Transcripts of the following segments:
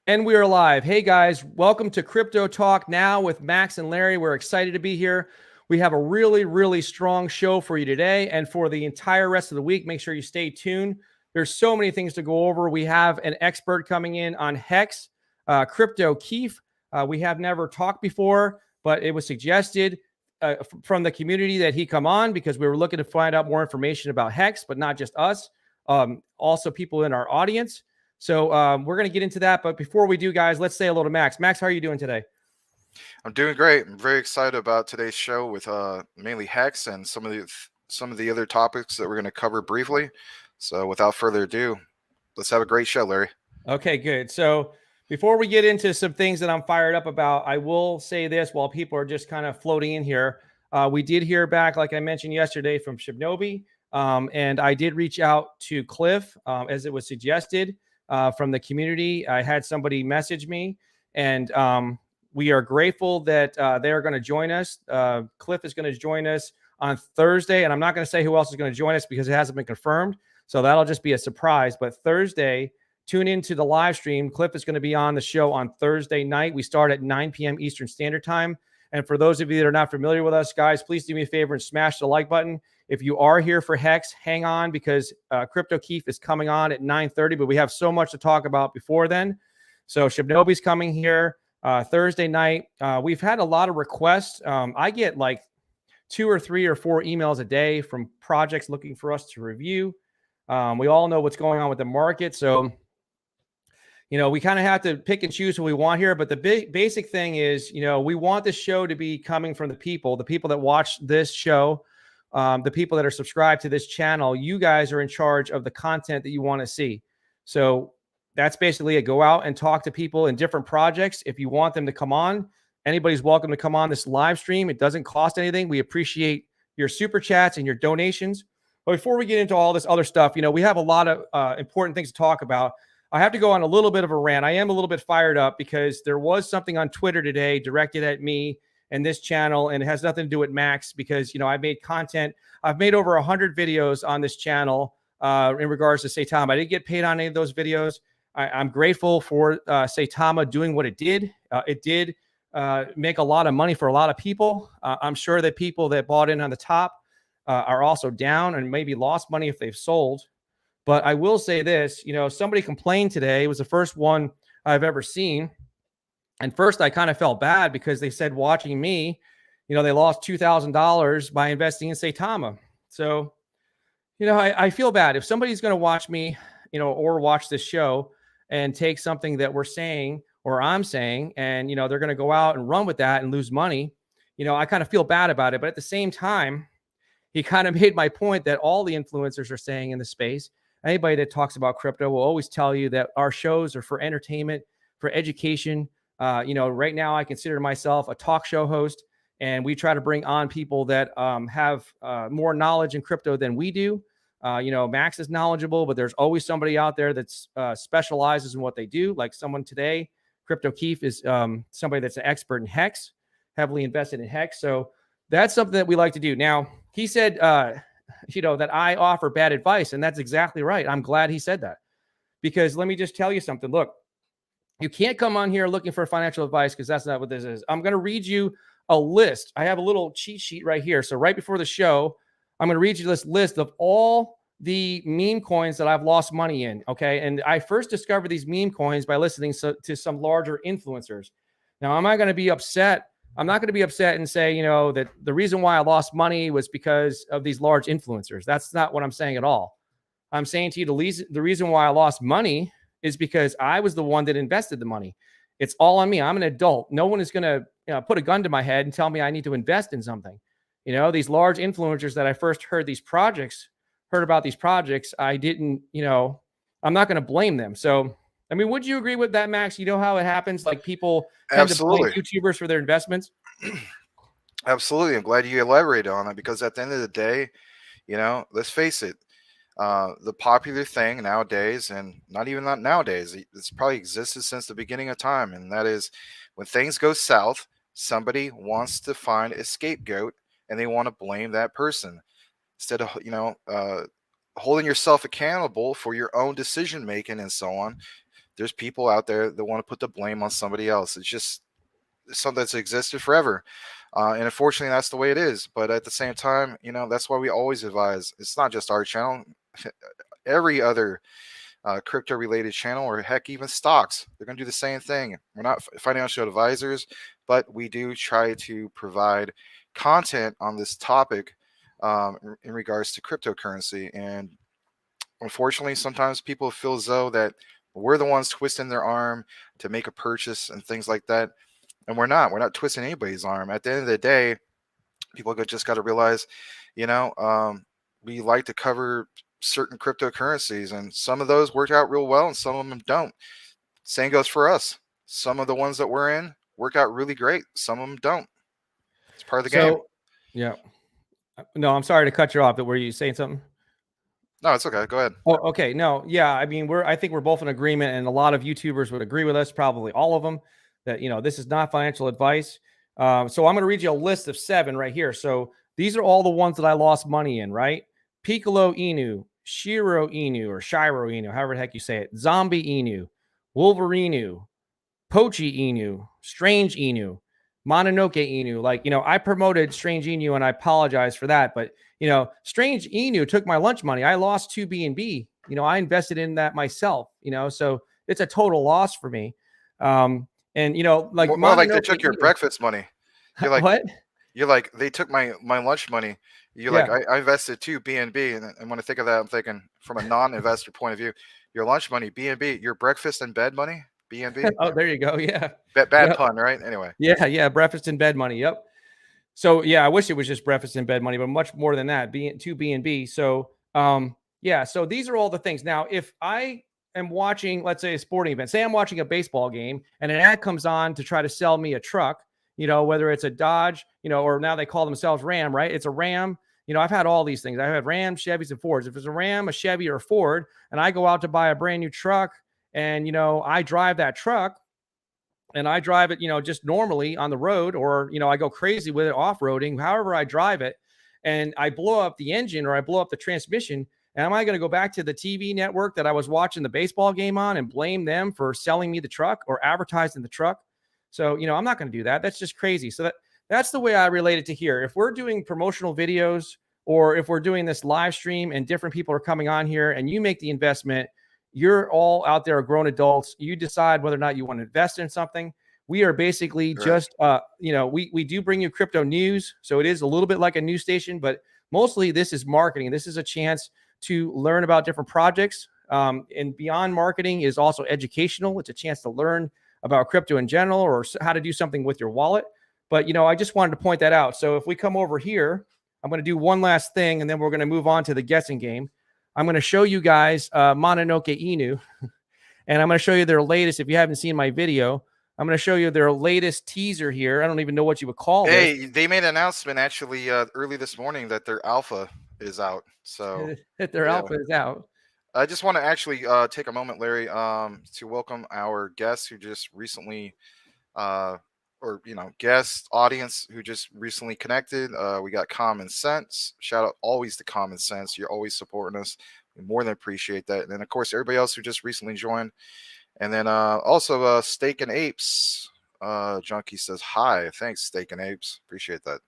And we are live. Hey guys, welcome to Crypto Talk Now with Max and Larry. We're excited to be here. We have a really strong show for you today and for the entire rest of the week. Make sure you stay tuned. There's so many things to go over. We have an expert coming in on Hex, KryptoKEEF. We have never talked before, but it was suggested from the community that he come on because we were looking to find out more information about Hex, but not just us, also people in our audience. So we're going to get into that. But before we do, guys, let's say hello to Max. Max, how are you doing today? I'm doing great. I'm very excited about today's show with mainly Hex and some of the other topics that we're going to cover briefly. So without further ado, let's have a great show, Larry. Okay, good. So before we get into some things that I'm fired up about, I will say this while people are just kind of floating in here. We did hear back, like I mentioned yesterday, from Shinobi. And I did reach out to Cliff as it was suggested from the community. I had somebody message me, and we are grateful that they are going to join us. Cliff is going to join us on Thursday, and I'm not going to say who else is going to join us because it hasn't been confirmed. So that'll just be a surprise. But Thursday, tune into the live stream. Cliff is going to be on the show on Thursday night. We start at 9 p.m. Eastern Standard Time. And for those of you that are not familiar with us, guys, please do me a favor and smash the like button. If you are here for Hex, hang on because KryptoKEEF is coming on at 9:30, but we have so much to talk about before then. So Shinobi's coming here Thursday night. We've had a lot of requests. I get like 2 or 3 or 4 emails a day from projects looking for us to review. We all know what's going on with the market. So, you know, we kind of have to pick and choose what we want here. But the basic thing is, you know, we want the show to be coming from the people that watch this show. The people that are subscribed to this channel. You guys are in charge of the content that you want to see. So that's basically it. Go out and talk to people in different projects. If you want them to come on, anybody's welcome to come on this live stream. It doesn't cost anything. We appreciate your super chats and your donations. But before we get into all this other stuff, you know, we have a lot of important things to talk about. I have to go on a little bit of a rant. I am a little bit fired up because there was something on Twitter today directed at me and this channel, and it has nothing to do with Max because, you know, I made content. I've made over 100 videos on this channel in regards to Saitama. I didn't get paid on any of those videos. I'm grateful for Saitama doing what it did. It did make a lot of money for a lot of people. I'm sure that people that bought in on the top are also down and maybe lost money if they've sold. But I will say this, you know, somebody complained today. It was the first one I've ever seen. And first, I kind of felt bad because they said watching me, you know, they lost $2,000 by investing in Saitama. So, you know, I feel bad. If somebody's going to watch me, you know, or watch this show and take something that we're saying or I'm saying, and, you know, they're going to go out and run with that and lose money, you know, I kind of feel bad about it. But at the same time, he kind of made my point that all the influencers are saying in the space. Anybody that talks about crypto will always tell you that our shows are for entertainment, for education. You know, right now I consider myself a talk show host, and we try to bring on people that have more knowledge in crypto than we do. You know, Max is knowledgeable, but there's always somebody out there that's specializes in what they do. Like someone today, KryptoKEEF is somebody that's an expert in Hex, heavily invested in Hex. So that's something that we like to do. Now, he said, you know, that I offer bad advice, and that's exactly right. I'm glad he said that because let me just tell you something. Look, you can't come on here looking for financial advice because that's not what this is. I'm going to read you a list. I have a little cheat sheet right here. So right before the show, I'm going to read you this list of all the meme coins that I've lost money in. Okay. And I first discovered these meme coins by listening to some larger influencers. Now, am I going to be upset? I'm not going to be upset and say, you know, that the reason why I lost money was because of these large influencers. That's not what I'm saying at all. I'm saying to you, the reason why I lost money is because I was the one that invested the money. It's all on me. I'm an adult. No one is going to put a gun to my head and tell me I need to invest in something. You know, these large influencers that I first heard about these projects, I didn't, you know, I'm not going to blame them. So, I mean, would you agree with that, Max? You know how it happens? Like people tend to blame YouTubers for their investments. Absolutely. I'm glad you elaborated on it because at the end of the day, you know, let's face it, the popular thing nowadays, and not even not nowadays, it's probably existed since the beginning of time, and that is when things go south, somebody wants to find a scapegoat and they want to blame that person instead of, holding yourself accountable for your own decision making and so on. there's people out there that want to put the blame on somebody else. It's just something that's existed forever. And unfortunately, that's the way it is. But at the same time, that's why we always advise. It's not just our channel. Every other crypto related channel, or heck, even stocks, they're going to do the same thing. We're not financial advisors, but we do try to provide content on this topic in regards to cryptocurrency. And unfortunately, sometimes people feel as though that we're the ones twisting their arm to make a purchase and things like that. And we're not twisting anybody's arm. At the end of the day, people just got to realize, we like to cover certain cryptocurrencies, and some of those work out real well and some of them don't. Same goes for us. Some of the ones that we're in work out really great. Some of them don't. It's part of the game. Yeah. No, I'm sorry to cut you off, but were you saying something? No, it's okay. Go ahead. Oh, okay. No, yeah. I mean, I think we're both in agreement, and a lot of YouTubers would agree with us, probably all of them, that, this is not financial advice. So I'm going to read you a list of 7 right here. So these are all the ones that I lost money in, right? Piccolo Inu, Shiro Inu, or Shiro Inu, however the heck you say it, Zombie Inu, Wolverine, Pochi Inu, Strange Inu, Mononoke Inu. Like, I promoted Strange Inu, and I apologize for that. But, Strange Inu took my lunch money. I lost 2 BNB. I invested in that myself, so it's a total loss for me. And, like, more like they took your breakfast money. You're like, what? You're like, they took my lunch money. You're like, I invested 2 BNB. And when I think of that, I'm thinking from a non-investor point of view, your lunch money, BNB, your breakfast and bed money, BNB. Oh, there you go. Yeah. Bad pun, right? Anyway. Yeah. Breakfast and bed money. Yep. So yeah, I wish it was just breakfast and bed money, but much more than that, 2 BNB. So, so these are all the things. Now, if I am watching, let's say, a sporting event, say I'm watching a baseball game and an ad comes on to try to sell me a truck, whether it's a Dodge, or now they call themselves Ram, right? It's a Ram. I've had all these things. I've had Rams, Chevys, and Fords. If it's a Ram, a Chevy, or a Ford, and I go out to buy a brand new truck, and, I drive that truck, and I drive it, just normally on the road, or, I go crazy with it off-roading, however I drive it, and I blow up the engine or I blow up the transmission, and am I going to go back to the TV network that I was watching the baseball game on and blame them for selling me the truck or advertising the truck? So, I'm not going to do that. That's just crazy. So that's the way I relate it to here. If we're doing promotional videos, or if we're doing this live stream and different people are coming on here and you make the investment, you're all out there grown adults. You decide whether or not you want to invest in something. We are basically just, we do bring you crypto news. So it is a little bit like a news station, but mostly this is marketing. This is a chance to learn about different projects. And beyond marketing is also educational. It's a chance to learn about crypto in general, or how to do something with your wallet. But, I just wanted to point that out. So if we come over here, I'm going to do one last thing, and then we're going to move on to the guessing game. I'm going to show you guys Mononoke Inu, and I'm going to show you their latest. If you haven't seen my video, I'm going to show you their latest teaser here. I don't even know what you would call this. They made an announcement actually early this morning that their alpha is out. So that their alpha is out. I just want to actually take a moment, Larry, to welcome our guests who just recently guest audience who just recently connected. We got Common Sense. Shout out always to Common Sense. You're always supporting us. We more than appreciate that. And then, of course, everybody else who just recently joined. And then also Steak and Apes. Junkie says, hi. Thanks, Steak and Apes. Appreciate that.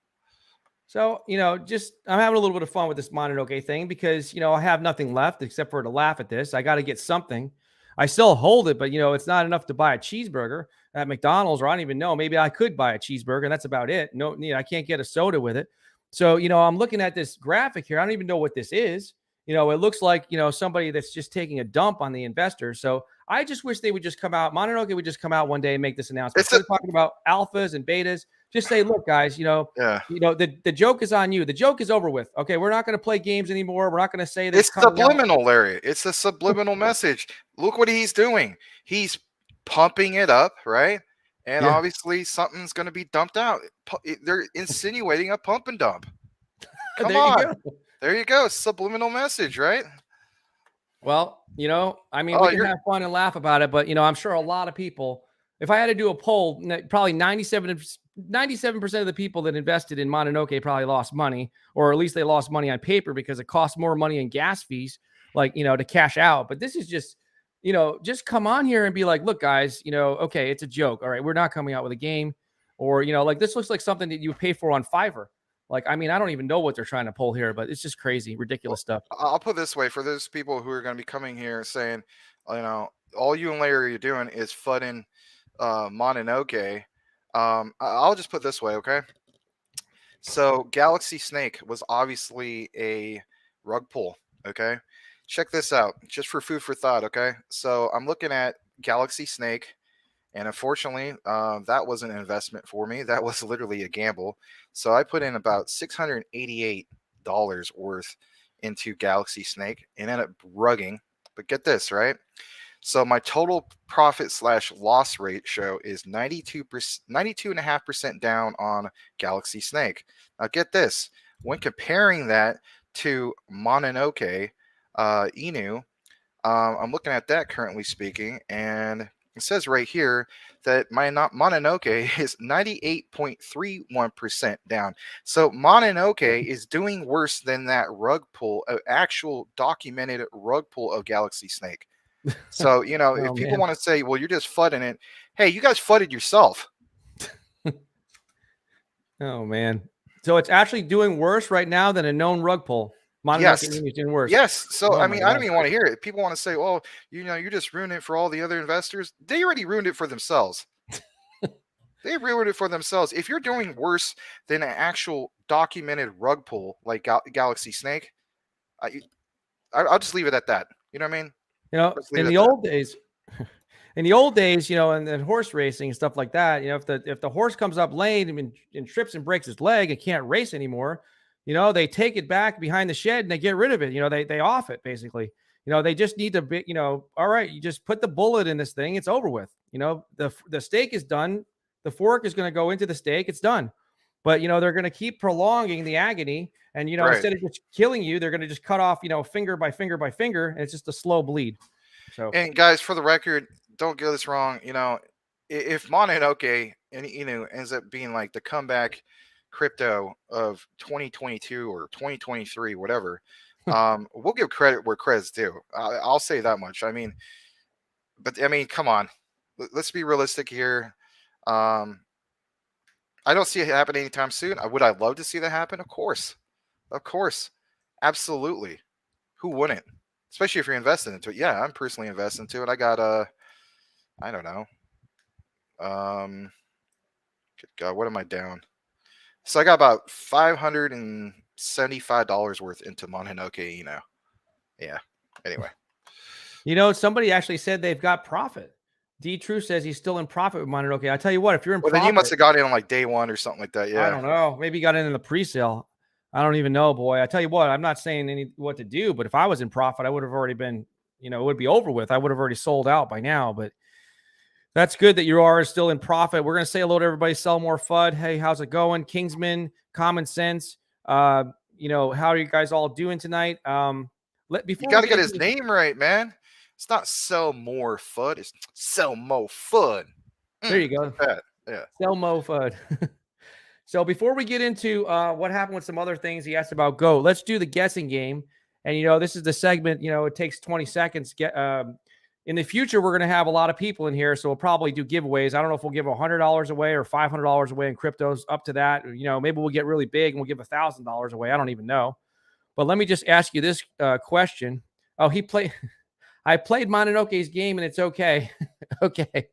So, I'm having a little bit of fun with this Mononoke thing because, I have nothing left except for to laugh at this. I got to get something. I still hold it, but, it's not enough to buy a cheeseburger at McDonald's, or I don't even know. Maybe I could buy a cheeseburger, and that's about it. No, I can't get a soda with it. So, I'm looking at this graphic here. I don't even know what this is. It looks like, somebody that's just taking a dump on the investor. So I just wish they would just come out. Mononoke would just come out one day and make this announcement. Instead of talking about alphas and betas, just say, look, guys, the joke is on you. The joke is over with. Okay, we're not going to play games anymore. We're not going to say this. It's subliminal, Larry. It's a subliminal message. Look what he's doing. He's pumping it up, right? And obviously something's going to be dumped out. They're insinuating a pump and dump. Come on. There you go. Subliminal message, right? Well, we can have fun and laugh about it, but, I'm sure a lot of people, if I had to do a poll, probably 97% of the people that invested in Mononoke probably lost money, or at least they lost money on paper because it costs more money in gas fees, to cash out. But this is just, just come on here and be like, look, guys, okay, it's a joke. All right, we're not coming out with a game, or like this looks like something that you would pay for on Fiverr. Like, I mean, I don't even know what they're trying to pull here, but it's just crazy, ridiculous stuff. I'll put it this way for those people who are going to be coming here saying, all you and Larry are doing is fudding Mononoke. I'll just put it this way, okay? So Galaxy Snake was obviously a rug pull, okay? Check this out, just for food for thought, okay? So I'm looking at Galaxy Snake, and unfortunately, that was an investment for me. That was literally a gamble. So I put in about $688 worth into Galaxy Snake and ended up rugging. But get this, right? So my total profit slash loss ratio is 92%, 92.5% down on Galaxy Snake. Now get this, when comparing that to Mononoke Inu, I'm looking at that currently speaking, and it says right here that my Mononoke is 98.31% down. So Mononoke is doing worse than that rug pull, actual documented rug pull of Galaxy Snake. So, if Oh, people man. want to say, well, you're just fudding it, hey, you guys fudded yourself. Oh, man. So it's actually doing worse right now than a known rug pull. Mononoke Yes. is doing worse. Yes. So, Oh, I my mean, I don't God. even want to hear it. People want to say, oh, you're just ruining it for all the other investors. They already ruined it for themselves. They ruined it for themselves. If you're doing worse than an actual documented rug pull like Galaxy Snake, I'll just leave it at that. You know what I mean? Let's leave In it at the that. old days, and horse racing and stuff like that, if the horse comes up lame and trips and breaks his leg and can't race anymore, they take it back behind the shed and they get rid of it. They off it basically. They just need to be, all right, you just put the bullet in this thing, it's over with. The steak is done. The fork is going to go into the steak, it's done. But they're going to keep prolonging the agony, and Right. instead of just killing you, they're going to just cut off, finger by finger by finger, and it's just a slow bleed. So, And guys, for the record, don't get this wrong. If Mononoke and ends up being like the comeback crypto of 2022 or 2023, whatever, we'll give credit where credit's due. I'll say that much. I mean, come on, let's be realistic here. I don't see it happen anytime soon. Would I love to see that happen? Of course, absolutely. Who wouldn't? Especially if you're invested into it. Yeah, I'm personally invested into it. I got I don't know. Good God, what am I down? So I got about $575 worth into Mononoke. Yeah. Anyway, somebody actually said they've got profit. D True says he's still in profit with Mononoke. I tell you what, if you're in well profit, then you must have got in on like day one or something like that. I Yeah. don't know. Maybe he got in the pre-sale. I don't even know, boy. I tell you what, I'm not saying what to do, but if I was in profit, I would have already been, it would be over with. I would have already sold out by now. But that's good that you are still in profit. We're going to say hello to everybody. Sell more FUD. Hey, how's it going? Kingsman, Common Sense. How are you guys all doing tonight? You got to get his name right, man. It's not sell more FUD. It's sell more FUD. There you go. Yeah. Sell more FUD. So before we get into what happened with some other things he asked about Go, let's do the guessing game. And, this is the segment, it takes 20 seconds. In the future, we're going to have a lot of people in here, so we'll probably do giveaways. I don't know if we'll give $100 away or $500 away in cryptos, up to that. Maybe we'll get really big and we'll give $1,000 away. I don't even know. But let me just ask you this question. Oh, I played Mononoke's game and it's okay. Okay.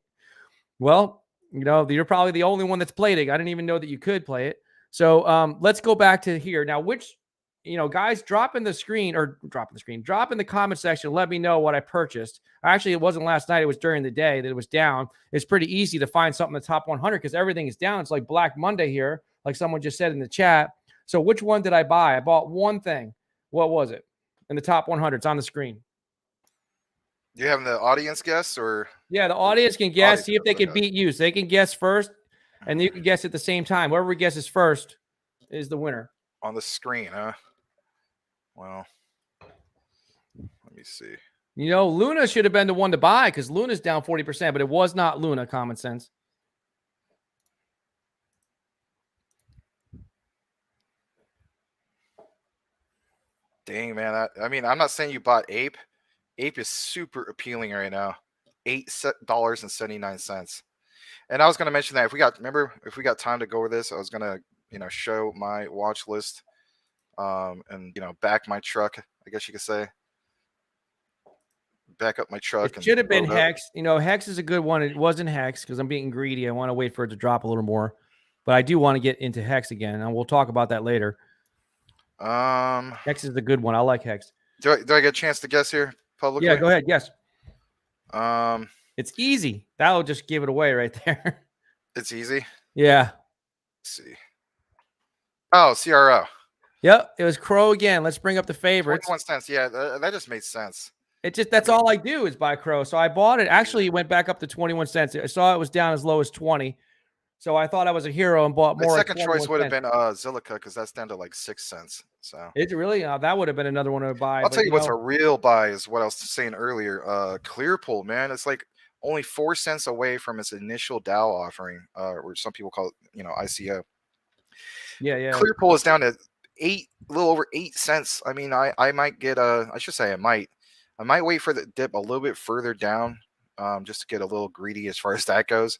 Well, you're probably the only one that's played it. I didn't even know that you could play it. So let's go back to here. Now, guys, drop in the comment section. Let me know what I purchased. Actually, it wasn't last night. It was during the day that it was down. It's pretty easy to find something in the top 100 because everything is down. It's like Black Monday here, like someone just said in the chat. So which one did I buy? I bought one thing. What was it? In the top 100. It's on the screen. You having the audience guess or? Yeah, the audience can guess, see if they can beat you. So they can guess first, and you can guess at the same time. Whoever guesses first is the winner. On the screen, huh? Well, let me see. Luna should have been the one to buy because Luna's down 40%, but it was not Luna, Common Sense. Dang, man. I'm not saying you bought Ape, Ape is super appealing right now. $8.79. And I was going to mention that if we got time to go over this, I was going to, show my watch list, and, back my truck, I guess you could say. Back up my truck It and should have been load up. Hex. Hex is a good one. It wasn't Hex because I'm being greedy. I want to wait for it to drop a little more. But I do want to get into Hex again, and we'll talk about that later. Hex is a good one. I like Hex. Do I get a chance to guess here publicly? Yeah, go ahead. Yes. Um, It's easy. That'll just give it away right there. It's easy. Yeah. Let's see. Oh, CRO. Yep. It was Crow again. Let's bring up the favorites. 21 cents. Yeah, that just made sense. That's all I do is buy Crow. So I bought it. Actually, it went back up to 21 cents. I saw it was down as low as 20. So I thought I was a hero and bought more. My second choice would have been Zilliqa because that's down to like 6 cents. So it's really that would have been another one to buy. I'll tell you what's a real buy is what I was saying earlier. Clearpool, man, it's like only 4 cents away from its initial DAO offering, or some people call it, ICO. Yeah. Clearpool is down to a little over 8 cents. I mean, I might get I should say I might wait for the dip a little bit further down, just to get a little greedy as far as that goes.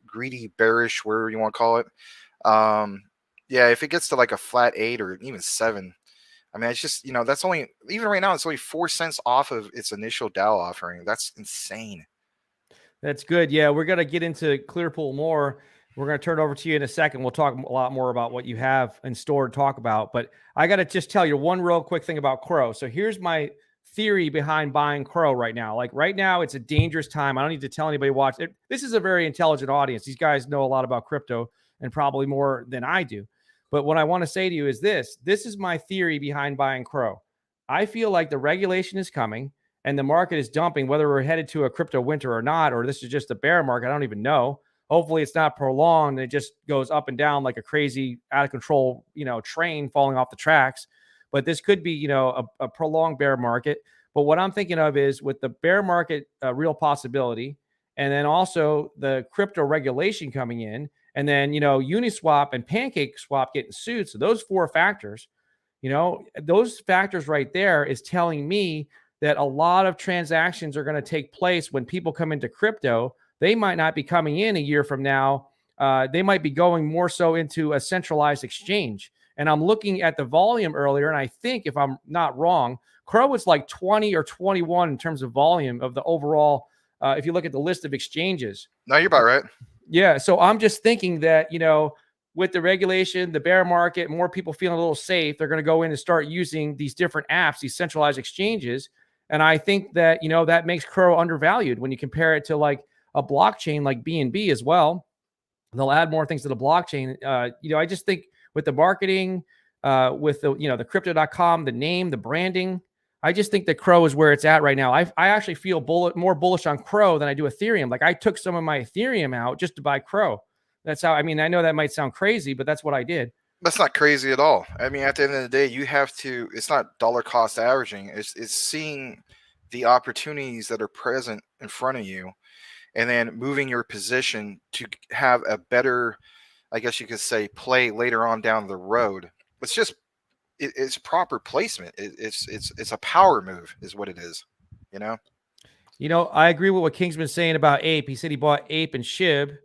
Greedy, bearish, whatever you want to call it. Yeah, if it gets to like a flat 8 or even 7, I mean, it's just, that's only, even right now, it's only 4 cents off of its initial DAO offering. That's insane. That's good. Yeah, we're going to get into Clearpool more. We're going to turn it over to you in a second. We'll talk a lot more about what you have in store to talk about. But I got to just tell you one real quick thing about Crow. So here's my theory behind buying Crow right now. Like right now, it's a dangerous time. I don't need to tell anybody watch it. This is a very intelligent audience. These guys know a lot about crypto and probably more than I do. But what I want to say to you is this is my theory behind buying Crow. I feel like the regulation is coming and the market is dumping, whether we're headed to a crypto winter or not, or this is just a bear market. I don't even know. Hopefully it's not prolonged. It just goes up and down like a crazy out of control, train falling off the tracks. But this could be, a prolonged bear market. But what I'm thinking of is with the bear market, real possibility, and then also the crypto regulation coming in, and then, Uniswap and PancakeSwap getting sued. So those 4 factors, those factors right there is telling me that a lot of transactions are going to take place when people come into crypto. They might not be coming in a year from now. They might be going more so into a centralized exchange. And I'm looking at the volume earlier, and I think if I'm not wrong, Crow is like 20 or 21 in terms of volume of the overall, if you look at the list of exchanges. No, you're about right. Yeah. So I'm just thinking that, with the regulation, the bear market, more people feeling a little safe, they're going to go in and start using these different apps, these centralized exchanges. And I think that, that makes Crow undervalued when you compare it to like a blockchain like BNB as well. They'll add more things to the blockchain. I just think with the marketing, with the crypto.com, the name, the branding, I just think that Crow is where it's at right now. I actually feel more bullish on Crow than I do Ethereum. Like I took some of my Ethereum out just to buy Crow. That's how, I know that might sound crazy, but that's what I did. That's not crazy at all. I mean, at the end of the day, you have to, it's not dollar cost averaging. It's seeing the opportunities that are present in front of you and then moving your position to have a better, I guess you could say, play later on down the road. It's just, it's proper placement. It's a power move is what it is, I agree with what King's been saying about Ape. He said he bought Ape and SHIB.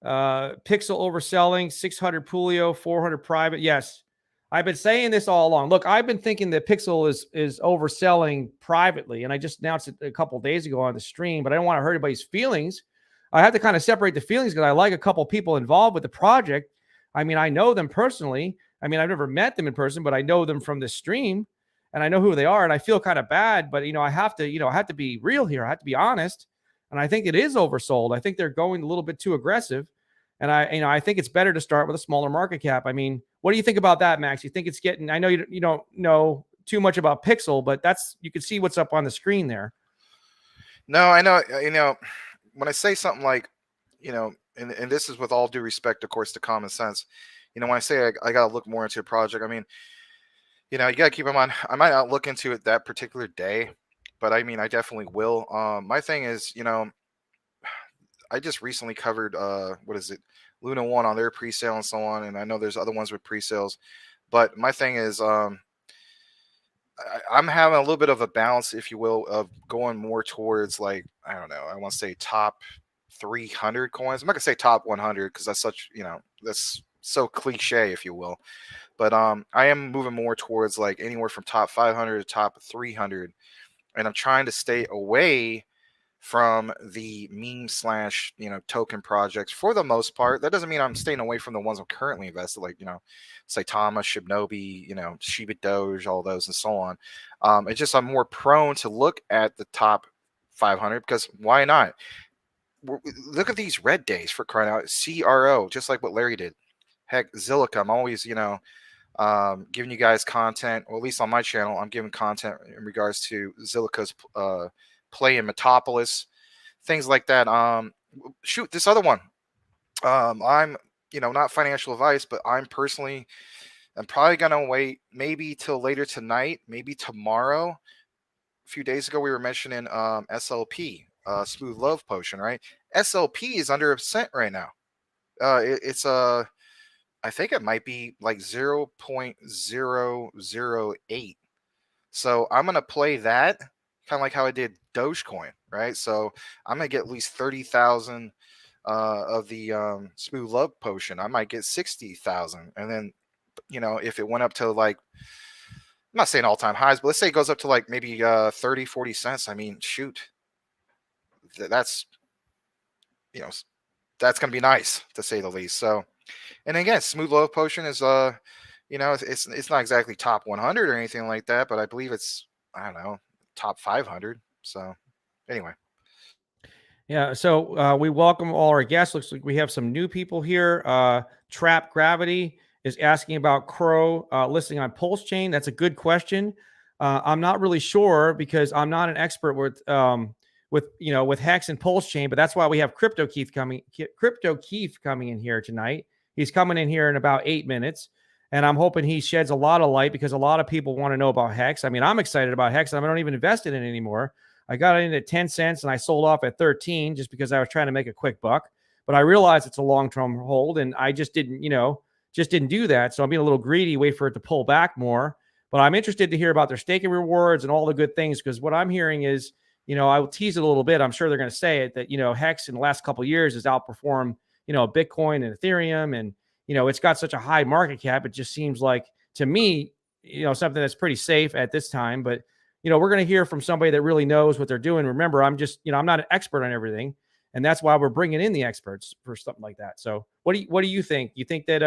Pixel overselling, 600 Pulio, 400 private. Yes, I've been saying this all along. Look, I've been thinking that Pixel is overselling privately, and I just announced it a couple days ago on the stream, but I don't want to hurt anybody's feelings. I have to kind of separate the feelings because I like a couple people involved with the project. I know them personally. I've never met them in person, but I know them from the stream, and I know who they are, and I feel kind of bad, but I have to be real here. I have to be honest, and I think it is oversold. I think they're going a little bit too aggressive. And I think it's better to start with a smaller market cap. What do you think about that, Max? You think it's getting, I know you don't know too much about Pixel, but you can see what's up on the screen there. No, I know, when I say something like, and this is with all due respect, of course, to common sense, when I say I got to look more into a project, you got to keep in mind, I might not look into it that particular day, but I definitely will. My thing is, I just recently covered Luna 1 on their pre-sale and so on, and I know there's other ones with pre-sales, but my thing is I'm having a little bit of a balance, if you will, of going more towards like, I don't know, I want to say top 300 coins. I'm not gonna say top 100 because that's such, that's so cliche, if you will. But I am moving more towards like anywhere from top 500 to top 300, and I'm trying to stay away from the meme slash token projects for the most part. That doesn't mean I'm staying away from the ones I'm currently invested, like Saitama, Shibnobi, Shiba Doge, all those and so on. It's just I'm more prone to look at the top 500 because why not? Look at these red days, for crying out. CRO, just like what Larry did. Heck, Zilliqa, I'm always giving you guys content, or at least on my channel, I'm giving content in regards to Zilliqa's play in Metopolis, things like that. Shoot, this other one. I'm, not financial advice, but I'm probably gonna wait maybe till later tonight, maybe tomorrow. A few days ago, we were mentioning SLP, Smooth Love Potion, right? SLP is under a cent right now. It's I think it might be like 0.008. So I'm gonna play that kind of like how I did Dogecoin, right? So I'm gonna get at least 30,000 of the Smooth Love Potion. I might get 60,000, and then if it went up to like, I'm not saying all time highs, but let's say it goes up to like maybe 30, 40 cents. I mean, shoot, that's that's gonna be nice to say the least. So, and again, Smooth Love Potion is it's not exactly top 100 or anything like that, but I believe it's, I don't know, top 500. So anyway. Yeah, so we welcome all our guests. Looks like we have some new people here. Trap Gravity is asking about Crow listing on Pulsechain. That's a good question. I'm not really sure because I'm not an expert with Hex and Pulsechain, but that's why we have KryptoKEEF coming in here tonight. He's coming in here in about 8 minutes, and I'm hoping he sheds a lot of light because a lot of people want to know about Hex. I mean, I'm excited about Hex. I don't even invest in it anymore. I got in at 10 cents and I sold off at 13 just because I was trying to make a quick buck. But I realized it's a long-term hold, and I just didn't do that. So I'm being a little greedy, wait for it to pull back more. But I'm interested to hear about their staking rewards and all the good things, because what I'm hearing is, I will tease it a little bit. I'm sure they're going to say it that, Hex in the last couple of years has outperformed, Bitcoin and Ethereum. And, it's got such a high market cap. It just seems like, to me, something that's pretty safe at this time. But, we're going to hear from somebody that really knows what they're doing. Remember, I'm just, I'm not an expert on everything. And that's why we're bringing in the experts for something like that. So what do you think? You think that,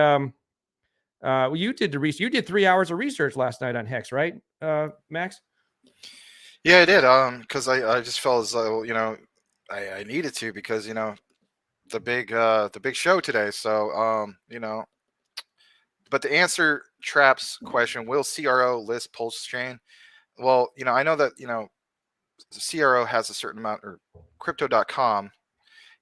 you did the research. You did 3 hours of research last night on Hex, right, Max? Yeah, I did. Because I just felt as though I needed to, because the big show today. So but to answer Trap's question, will CRO list Pulsechain? Well, I know that CRO has a certain amount, or Crypto.com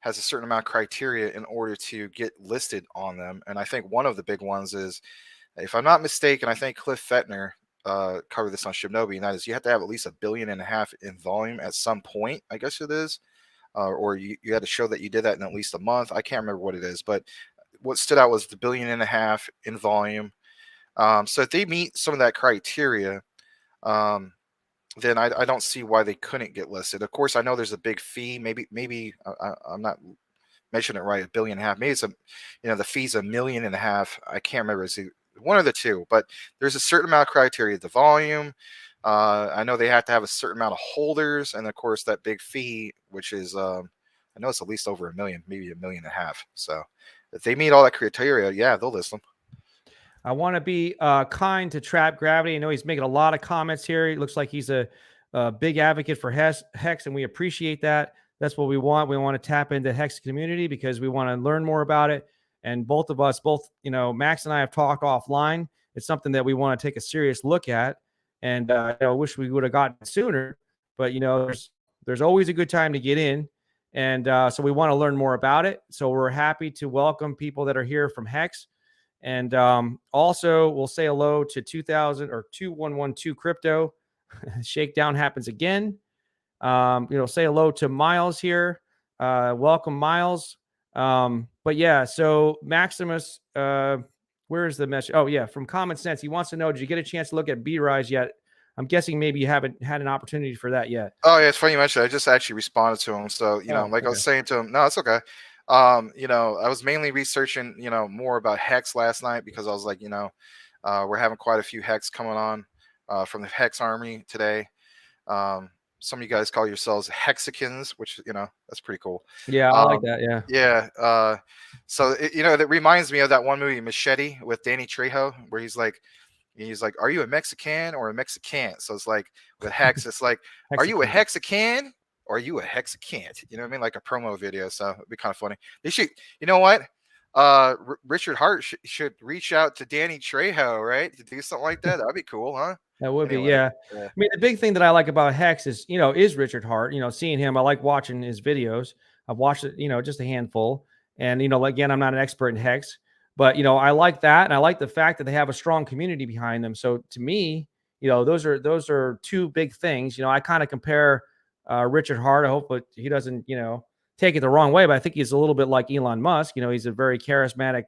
has a certain amount of criteria in order to get listed on them, and I think one of the big ones is, if I'm not mistaken, I think Cliff Fettner covered this on Shibnobi, and that is you have to have at least $1.5 billion in volume at some point, I guess it is, or you had to show that you did that in at least a month. I can't remember what it is, but what stood out was the $1.5 billion in volume. So if they meet some of that criteria, then I don't see why they couldn't get listed. Of course, I know there's a big fee. Maybe I'm not mentioning it right. $1.5 billion. Maybe it's the fee's $1.5 million. I can't remember. It's one of the two. But there's a certain amount of criteria. The volume. I know they have to have a certain amount of holders, and of course that big fee, which is I know it's at least over $1 million, maybe $1.5 million. So if they meet all that criteria, yeah, they'll list them. I want to be kind to Trap Gravity. I know he's making a lot of comments here. He looks like he's a big advocate for Hex, and we appreciate that. That's what we want. We want to tap into Hex community because we want to learn more about it. And both of us, Max and I have talked offline. It's something that we want to take a serious look at. And I wish we would have gotten it sooner. But, there's always a good time to get in. And so we want to learn more about it. So we're happy to welcome people that are here from Hex. And also, we'll say hello to 2112 Crypto. Shakedown happens again. Say hello to Miles here. Welcome, Miles. But yeah, so Maximus, where's the message? Oh, yeah, from Common Sense. He wants to know, did you get a chance to look at B-Rise yet? I'm guessing maybe you haven't had an opportunity for that yet. Oh yeah, it's funny you mentioned that. I just actually responded to him. So, Oh, like I okay. was saying to him, no, it's okay. I was mainly researching, more about Hex last night because I was like, we're having quite a few Hex coming on from the Hex army today. Some of you guys call yourselves Hexicans, which, that's pretty cool. Yeah, I like that. Yeah. Yeah. So that reminds me of that one movie Machete with Danny Trejo, where he's like, are you a Mexican or a Mexican? So it's like with Hex, it's like, are you a Hexagon. Hexican or are you a Hexicant? You know what I mean? Like a promo video. So it'd be kind of funny. They should, you know what? Richard Hart should reach out to Danny Trejo, right? To do something like that. That'd be cool, huh? That would be, Anyway, yeah. yeah. I mean, the big thing that I like about Hex is Richard Hart. Seeing him, I like watching his videos. I've watched it, just a handful. And again, I'm not an expert in Hex, but I like that, and I like the fact that they have a strong community behind them. So to me, those are two big things. I kind of compare Richard Hart. I hope that he doesn't, take it the wrong way, but I think he's a little bit like Elon Musk. He's a very charismatic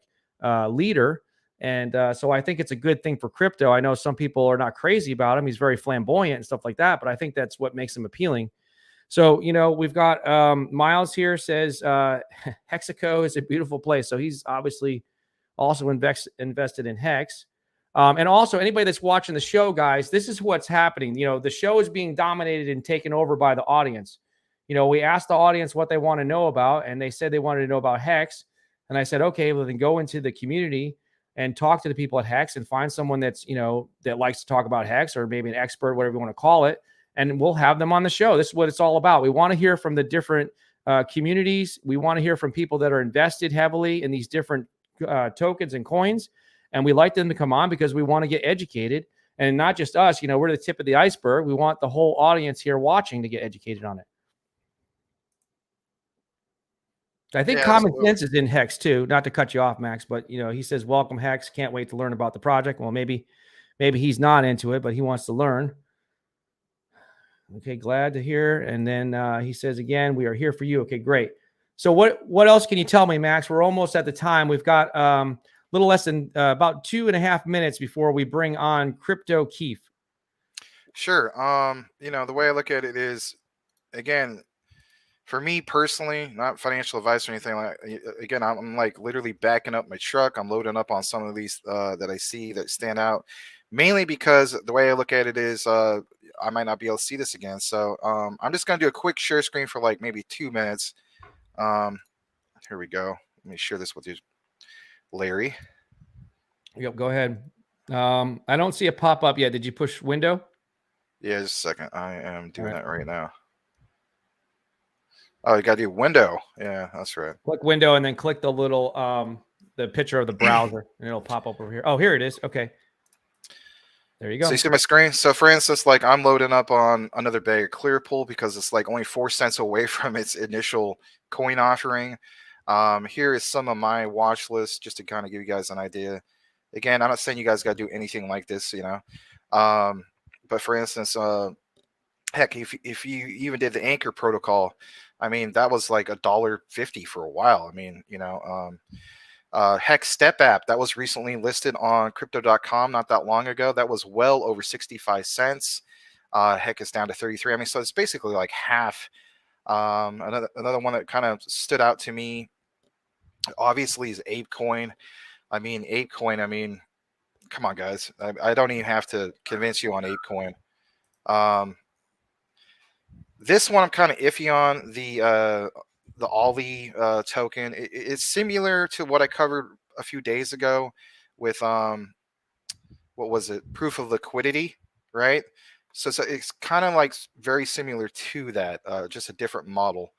leader. And so I think it's a good thing for crypto. I know some people are not crazy about him. He's very flamboyant and stuff like that, but I think that's what makes him appealing. So, we've got Miles here says Hexico is a beautiful place. So he's obviously also invested in Hex. And also, anybody that's watching the show, guys, this is what's happening. The show is being dominated and taken over by the audience. We asked the audience what they want to know about, and they said they wanted to know about Hex. And I said, okay, well, then go into the community and talk to the people at Hex and find someone that's, that likes to talk about Hex, or maybe an expert, whatever you want to call it. And we'll have them on the show. This is what it's all about. We want to hear from the different communities. We want to hear from people that are invested heavily in these different tokens and coins. And we like them to come on because we want to get educated. And not just us, we're the tip of the iceberg. We want the whole audience here watching to get educated on it. I think common sense is in Hex too. Not to cut you off, Max, but he says, "Welcome, Hex. Can't wait to learn about the project." Well, maybe he's not into it, but he wants to learn. Okay, glad to hear. And then he says again, "We are here for you." Okay, great. So what else can you tell me, Max? We're almost at the time. We've got a little less than about 2.5 minutes before we bring on KryptoKEEF. Sure. The way I look at it is, again, for me personally, not financial advice or anything like. Again, I'm like literally backing up my truck. I'm loading up on some of these that I see that stand out, mainly because the way I look at it is I might not be able to see this again. So I'm just gonna do a quick share screen for like maybe 2 minutes. Here we go. Let me share this with you, Larry. Yep, go ahead. I don't see a pop up yet. Did you push window? Yeah, just a second. I am doing that right now. Oh, you got to do window. Yeah, that's right. Click window and then click the little the picture of the browser, and it'll pop up over here. Oh, here it is. Okay. There you go. So you see my screen? So for instance, like I'm loading up on another bag of Clearpool because it's like only 4 cents away from its initial coin offering. Here is some of my watch list just to kind of give you guys an idea. Again, I'm not saying you guys got to do anything like this, but for instance, heck, if you even did the Anchor protocol, I mean, that was like $1.50 for a while. I mean, Hex Step app that was recently listed on crypto.com not that long ago. That was well over 65 cents. Heck is down to 33. I mean, so it's basically like half. Another one that kind of stood out to me, obviously, is ApeCoin. I mean, ApeCoin. I mean, come on, guys. I don't even have to convince you on ApeCoin. This one I'm kind of iffy on, the Ollie token. It's similar to what I covered a few days ago with what was it? Proof of liquidity, right? So it's kind of like very similar to that, just a different model.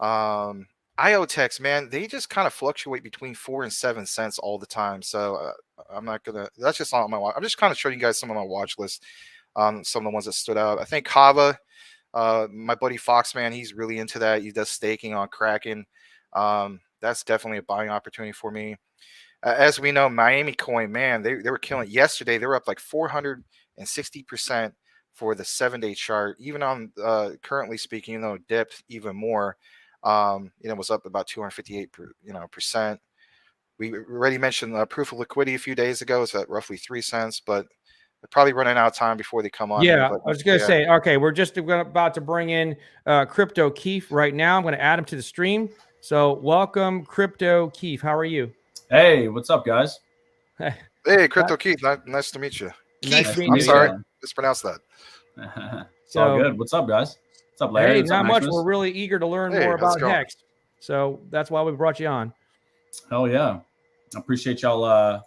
IOTEX, man, they just kind of fluctuate between 4 and 7 cents all the time. So I'm not gonna. That's just on my watch. I'm just kind of showing you guys some of my watch list on some of the ones that stood out. I think Kava. My buddy Foxman, he's really into that. He does staking on Kraken. That's definitely a buying opportunity for me. As we know, Miami Coin, man, they were killing it. Yesterday. They were up like 460% for the 7-day chart. Even on currently speaking, it dipped even more. It was up about 258%. We already mentioned proof of liquidity a few days ago. It's at roughly 3 cents, but They're probably running out of time before they come on Yeah, here. But I was going to say, okay, we're just about to bring in KryptoKEEF right now. I'm going to add him to the stream. So welcome, KryptoKEEF. How are you? Hey, what's up, guys? hey, KryptoKEEF, nice to meet you. Nice Keith, to meet I'm you, sorry, yeah. mispronounced that. It's all good. What's up, guys? What's up, Larry? Hey, What's up, not much. Maximus? We're really eager to learn Hey, more how's it about going? Hex. So that's why we brought you on. Hell yeah. I appreciate y'all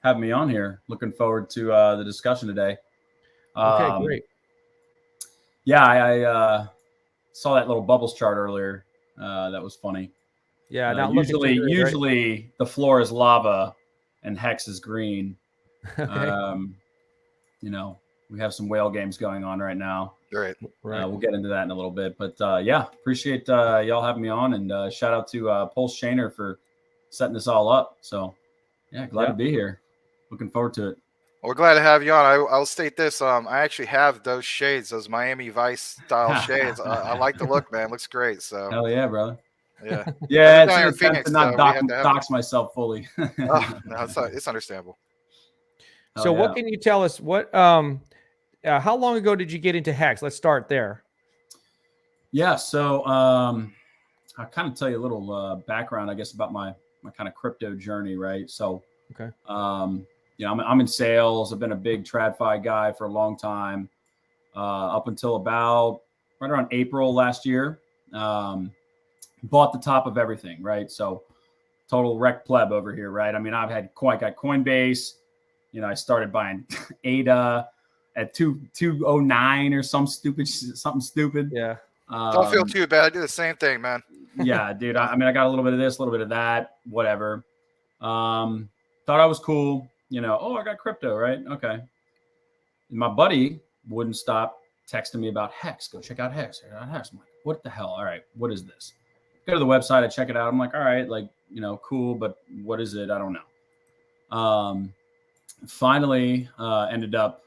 having me on here. Looking forward to the discussion today. Okay, great. Yeah, I saw that little bubbles chart earlier. That was funny. Yeah, not usually the floor is lava and Hex is green. Okay. You know, we have some whale games going on right now. Right. We'll get into that in a little bit, but yeah, appreciate y'all having me on, and shout out to Pulsechainer for setting this all up. So yeah, glad to be here. Looking forward to it. Well, we're glad to have you on. I'll state this. I actually have those shades, those Miami Vice style shades. I like the look, man. Looks great. So hell yeah, brother. Yeah. Yeah, it's an attempt to not dox myself fully. Oh, no, it's understandable. So what can you tell us? What how long ago did you get into Hex? Let's start there. Yeah, so I'll kind of tell you a little background, I guess, about my kind of crypto journey, right? So okay. You know, I'm in sales. I've been a big TradFi guy for a long time, up until about right around April last year. Bought the top of everything, right? So total wreck pleb over here, right? I mean, got Coinbase. You know, I started buying ADA at 209 or something stupid. Yeah. Don't feel too bad. I do the same thing, man. Yeah, dude. I mean, I got a little bit of this, a little bit of that, whatever. Thought I was cool. You know, oh, I got crypto, right? Okay. And my buddy wouldn't stop texting me about Hex. Go check out Hex. Check out Hex. I'm like, what the hell? All right, what is this? Go to the website. I check it out. I'm like, all right, like, you know, cool, but what is it? I don't know. Finally, ended up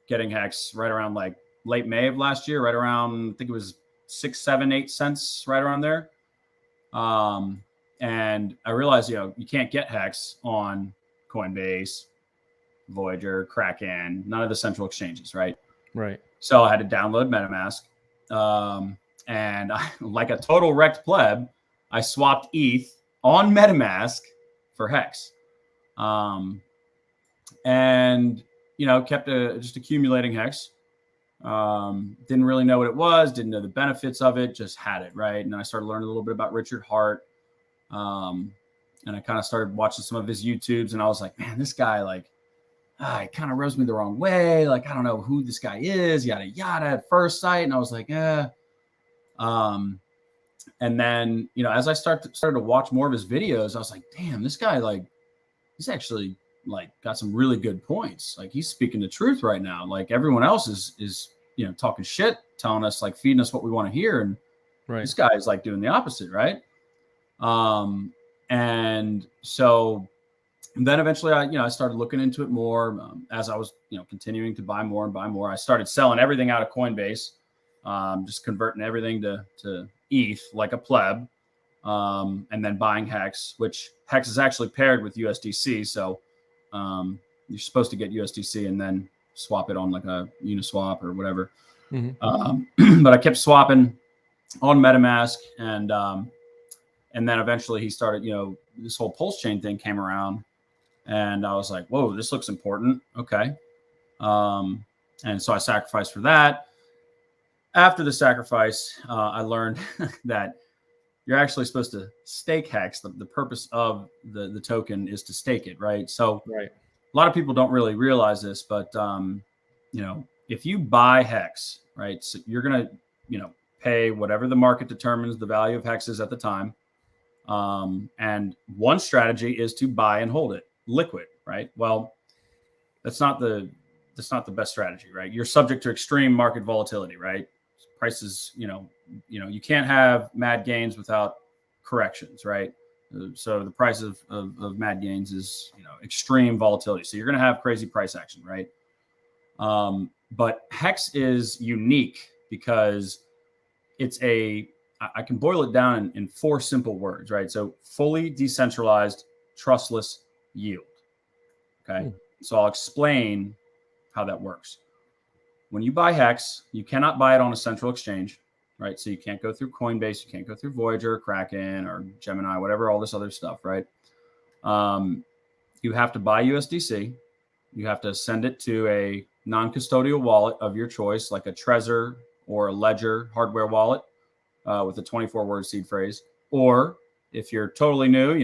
getting Hex right around like late May of last year, right around, I think it was 6, 7, 8 cents, right around there. And I realized, you know, you can't get Hex on Coinbase, Voyager, Kraken, none of the central exchanges, right? Right. So I had to download MetaMask. And I, like a total wrecked pleb, I swapped ETH on MetaMask for Hex. And, you know, kept just accumulating Hex. Didn't really know what it was, didn't know the benefits of it, just had it, right? And I started learning a little bit about Richard Hart. And I kind of started watching some of his YouTubes, and I was like, man, this guy, like, it kind of rubs me the wrong way. Like, I don't know who this guy is, yada, yada, at first sight. And I was like, and then, you know, as I started to watch more of his videos, I was like, damn, this guy, like, he's actually like got some really good points. Like, he's speaking the truth right now. Like, everyone else is, you know, talking shit, telling us, like, feeding us what we want to hear. And this guy is like doing the opposite. Right. And so then eventually I started looking into it more, as I was, you know, continuing to buy more and buy more. I started selling everything out of Coinbase, just converting everything to ETH like a pleb, and then buying Hex, which Hex is actually paired with USDC. So you're supposed to get USDC and then swap it on like a Uniswap or whatever. Mm-hmm. But I kept swapping on MetaMask, and then eventually he started, you know, this whole Pulsechain thing came around, and I was like, whoa, this looks important. Okay. And so I sacrificed for that. After the sacrifice, I learned that you're actually supposed to stake Hex. The purpose of the token is to stake it, right? So a lot of people don't really realize this, but, you know, if you buy Hex, right, so you're going to, you know, pay whatever the market determines the value of Hex is at the time. And one strategy is to buy and hold it liquid, right? Well, that's not the best strategy, right? You're subject to extreme market volatility, right? Prices, you know, you can't have mad gains without corrections, right? So the price of mad gains is, you know, extreme volatility. So you're going to have crazy price action, right? But Hex is unique because I can boil it down in 4 simple words, right? So fully decentralized, trustless yield. Okay. So I'll explain how that works. When you buy Hex, you cannot buy it on a central exchange, right? So you can't go through Coinbase, you can't go through Voyager, Kraken, or Gemini, whatever, all this other stuff, right? You have to buy USDC. You have to send it to a non-custodial wallet of your choice, like a Trezor or a Ledger hardware wallet with a 24-word seed phrase. Or if you're totally new,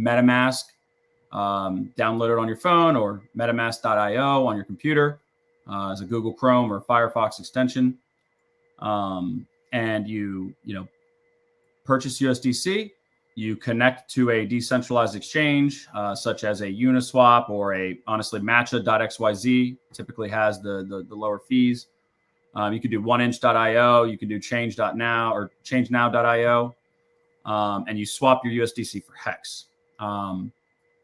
MetaMask, download it on your phone, or MetaMask.io on your computer as a Google Chrome or Firefox extension. And you purchase USDC. You connect to a decentralized exchange, such as a Uniswap or honestly, Matcha.xyz typically has the lower fees. You could do 1inch.io, you can do change.now or changenow.io, and you swap your USDC for Hex. And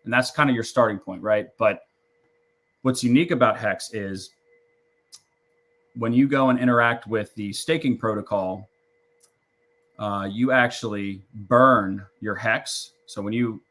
that's kind of your starting point, right? But what's unique about Hex is when you go and interact with the staking protocol, you actually burn your Hex. So when you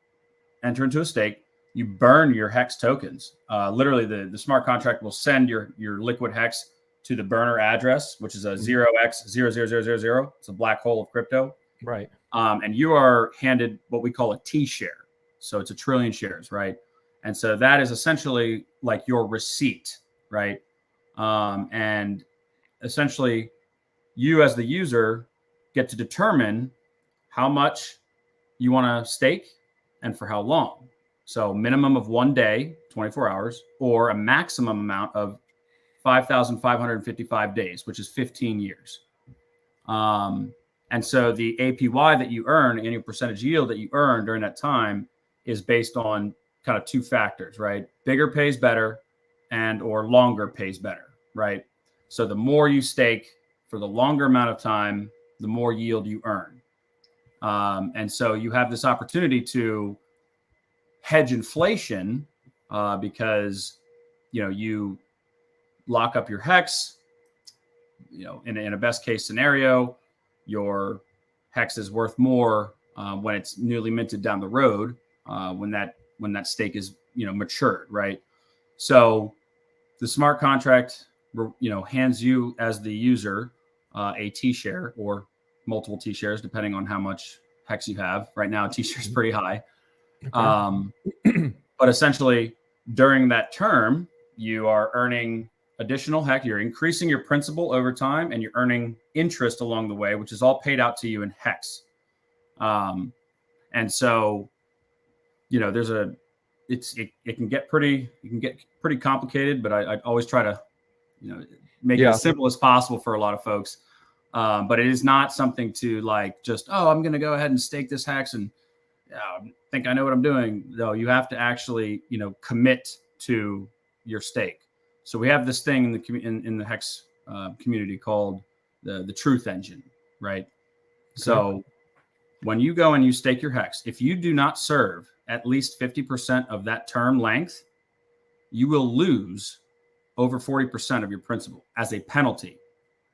enter into a stake, you burn your Hex tokens. Literally, the smart contract will send your liquid Hex to the burner address, which is a 0x00000. It's a black hole of crypto. Right. And you are handed what we call a T share. So it's 1 trillion shares, right? And so that is essentially like your receipt, right? And essentially, you as the user get to determine how much you want to stake and for how long. So minimum of 1 day, 24 hours, or a maximum amount of 5,555 days, which is 15 years. And so the APY that you earn, annual percentage yield that you earn during that time, is based on kind of 2 factors, right? Bigger pays better, and or longer pays better, right? So the more you stake for the longer amount of time, the more yield you earn. And so you have this opportunity to hedge inflation because, you lock up your Hex, in a best case scenario, your Hex is worth more when it's newly minted down the road, when that stake is, matured, right? So the smart contract, hands you as the user a T share or multiple T shares, depending on how much Hex you have. Right now, a T share is pretty high. Okay. But essentially, during that term, you are earning additional Hex. You're increasing your principal over time, and you're earning interest along the way, which is all paid out to you in Hex. And so, it can get pretty complicated, but I always try to, make it as simple as possible for a lot of folks. But it is not something to like just, I'm going to go ahead and stake this Hex and think I know what I'm doing. No, you have to actually, commit to your stake. So we have this thing in the Hex community called the truth engine, right? Okay. So when you go and you stake your Hex, if you do not serve at least 50% of that term length, you will lose over 40% of your principal as a penalty.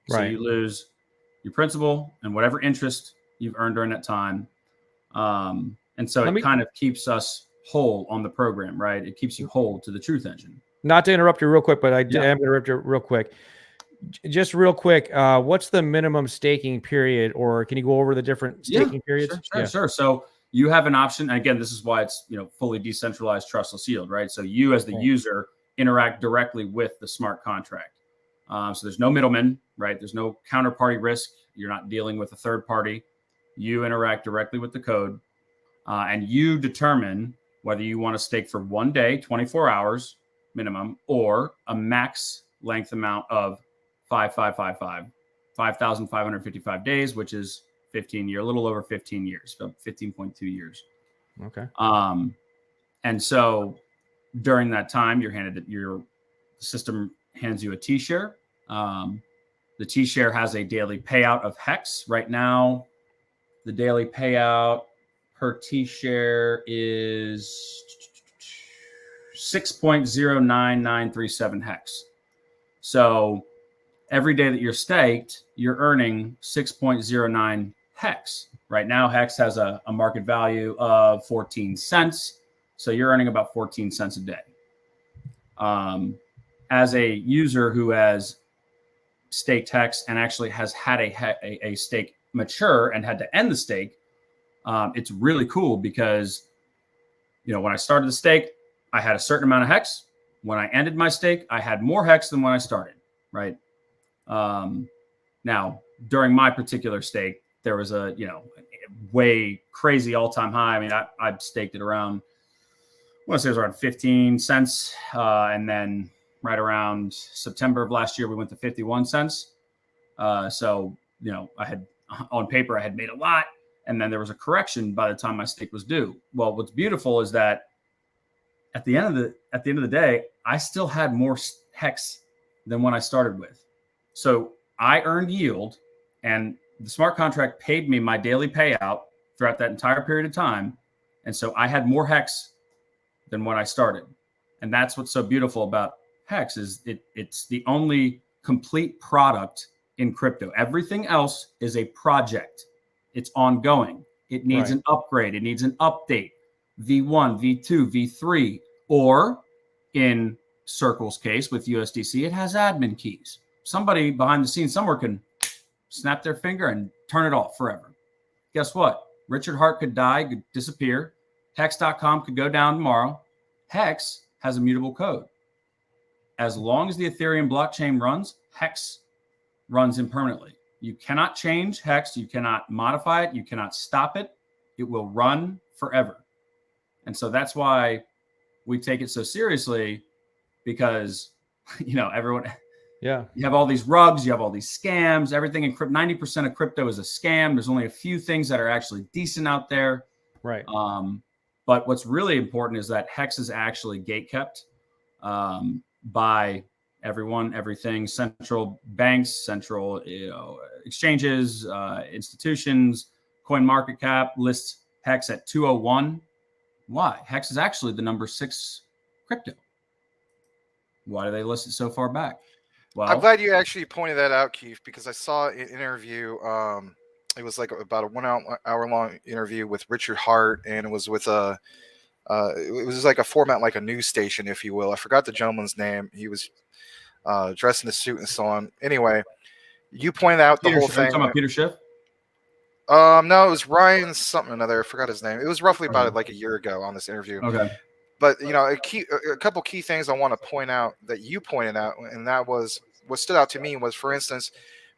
Right. So you lose your principal and whatever interest you've earned during that time. And so it kind of keeps us whole on the program, right? It keeps you whole to the truth engine. Not to interrupt you real quick, but I am going to interrupt you real quick. Just real quick, what's the minimum staking period, or can you go over the different staking periods? Sure. So you have an option. And again, this is why it's fully decentralized, trustless yield, right? So you as the user interact directly with the smart contract. So there's no middleman, right? There's no counterparty risk. You're not dealing with a third party. You interact directly with the code, and you determine whether you want to stake for 1 day, 24 hours minimum, or a max length amount of 5,555 days, which is 15 years, a little over 15 years, so 15.2 years. Okay. And so during that time, your system hands you a T share. The T share has a daily payout of Hex. Right now, the daily payout per T share is 6.09937 Hex. So every day that you're staked, you're earning 6.09 Hex. Right now, Hex has a market value of 14 cents. So you're earning about 14 cents a day. as a user who has staked Hex and actually has had a stake mature and had to end the stake, it's really cool because, you know, when I started the stake, I had a certain amount of Hex. When I ended my stake, I had more Hex than when I started, right? Now, during my particular stake, there was a, you know, way crazy all-time high. I mean, I staked it around, I want to say it was around 15 cents. And then right around September of last year, we went to 51 cents. So, you know, I had, on paper, I had made a lot. And then there was a correction by the time my stake was due. Well, what's beautiful is that at the end of the day, I still had more Hex than when I started with. So I earned yield, and the smart contract paid me my daily payout throughout that entire period of time. And so I had more Hex than when I started. And that's what's so beautiful about Hex is it's the only complete product in crypto. Everything else is a project. It's ongoing. It needs an upgrade. It needs an update. V1, V2, V3, or in Circle's case with USDC, it has admin keys. Somebody behind the scenes somewhere can snap their finger and turn it off forever. Guess what? Richard Hart could die, could disappear. Hex.com could go down tomorrow. Hex has immutable code. As long as the Ethereum blockchain runs, Hex runs impermanently. You cannot change Hex. You cannot modify it. You cannot stop it. It will run forever. And so that's why we take it so seriously, because, you know, everyone, you have all these rugs, you have all these scams, everything in crypto. 90% of crypto is a scam. There's only a few things that are actually decent out there. Right. But what's really important is that Hex is actually gatekept by everyone, everything, central banks, central exchanges, institutions. Coin market cap lists Hex at 201. Why? Hex is actually the number 6 crypto. Why do they list it so far back? Well, I'm glad you actually pointed that out, Keith, because I saw an interview. It was like about a 1 hour long interview with Richard Hart, and it was with it was like a format like a news station, if you will. I forgot the gentleman's name. He was dressed in a suit and so on. Anyway, you pointed out the whole thing. Talking about Peter Schiff? No, it was Ryan something or another. I forgot his name. It was roughly about like a year ago on this interview. Okay. But, you know, a couple key things I want to point out that you pointed out, and that was what stood out to me was, for instance,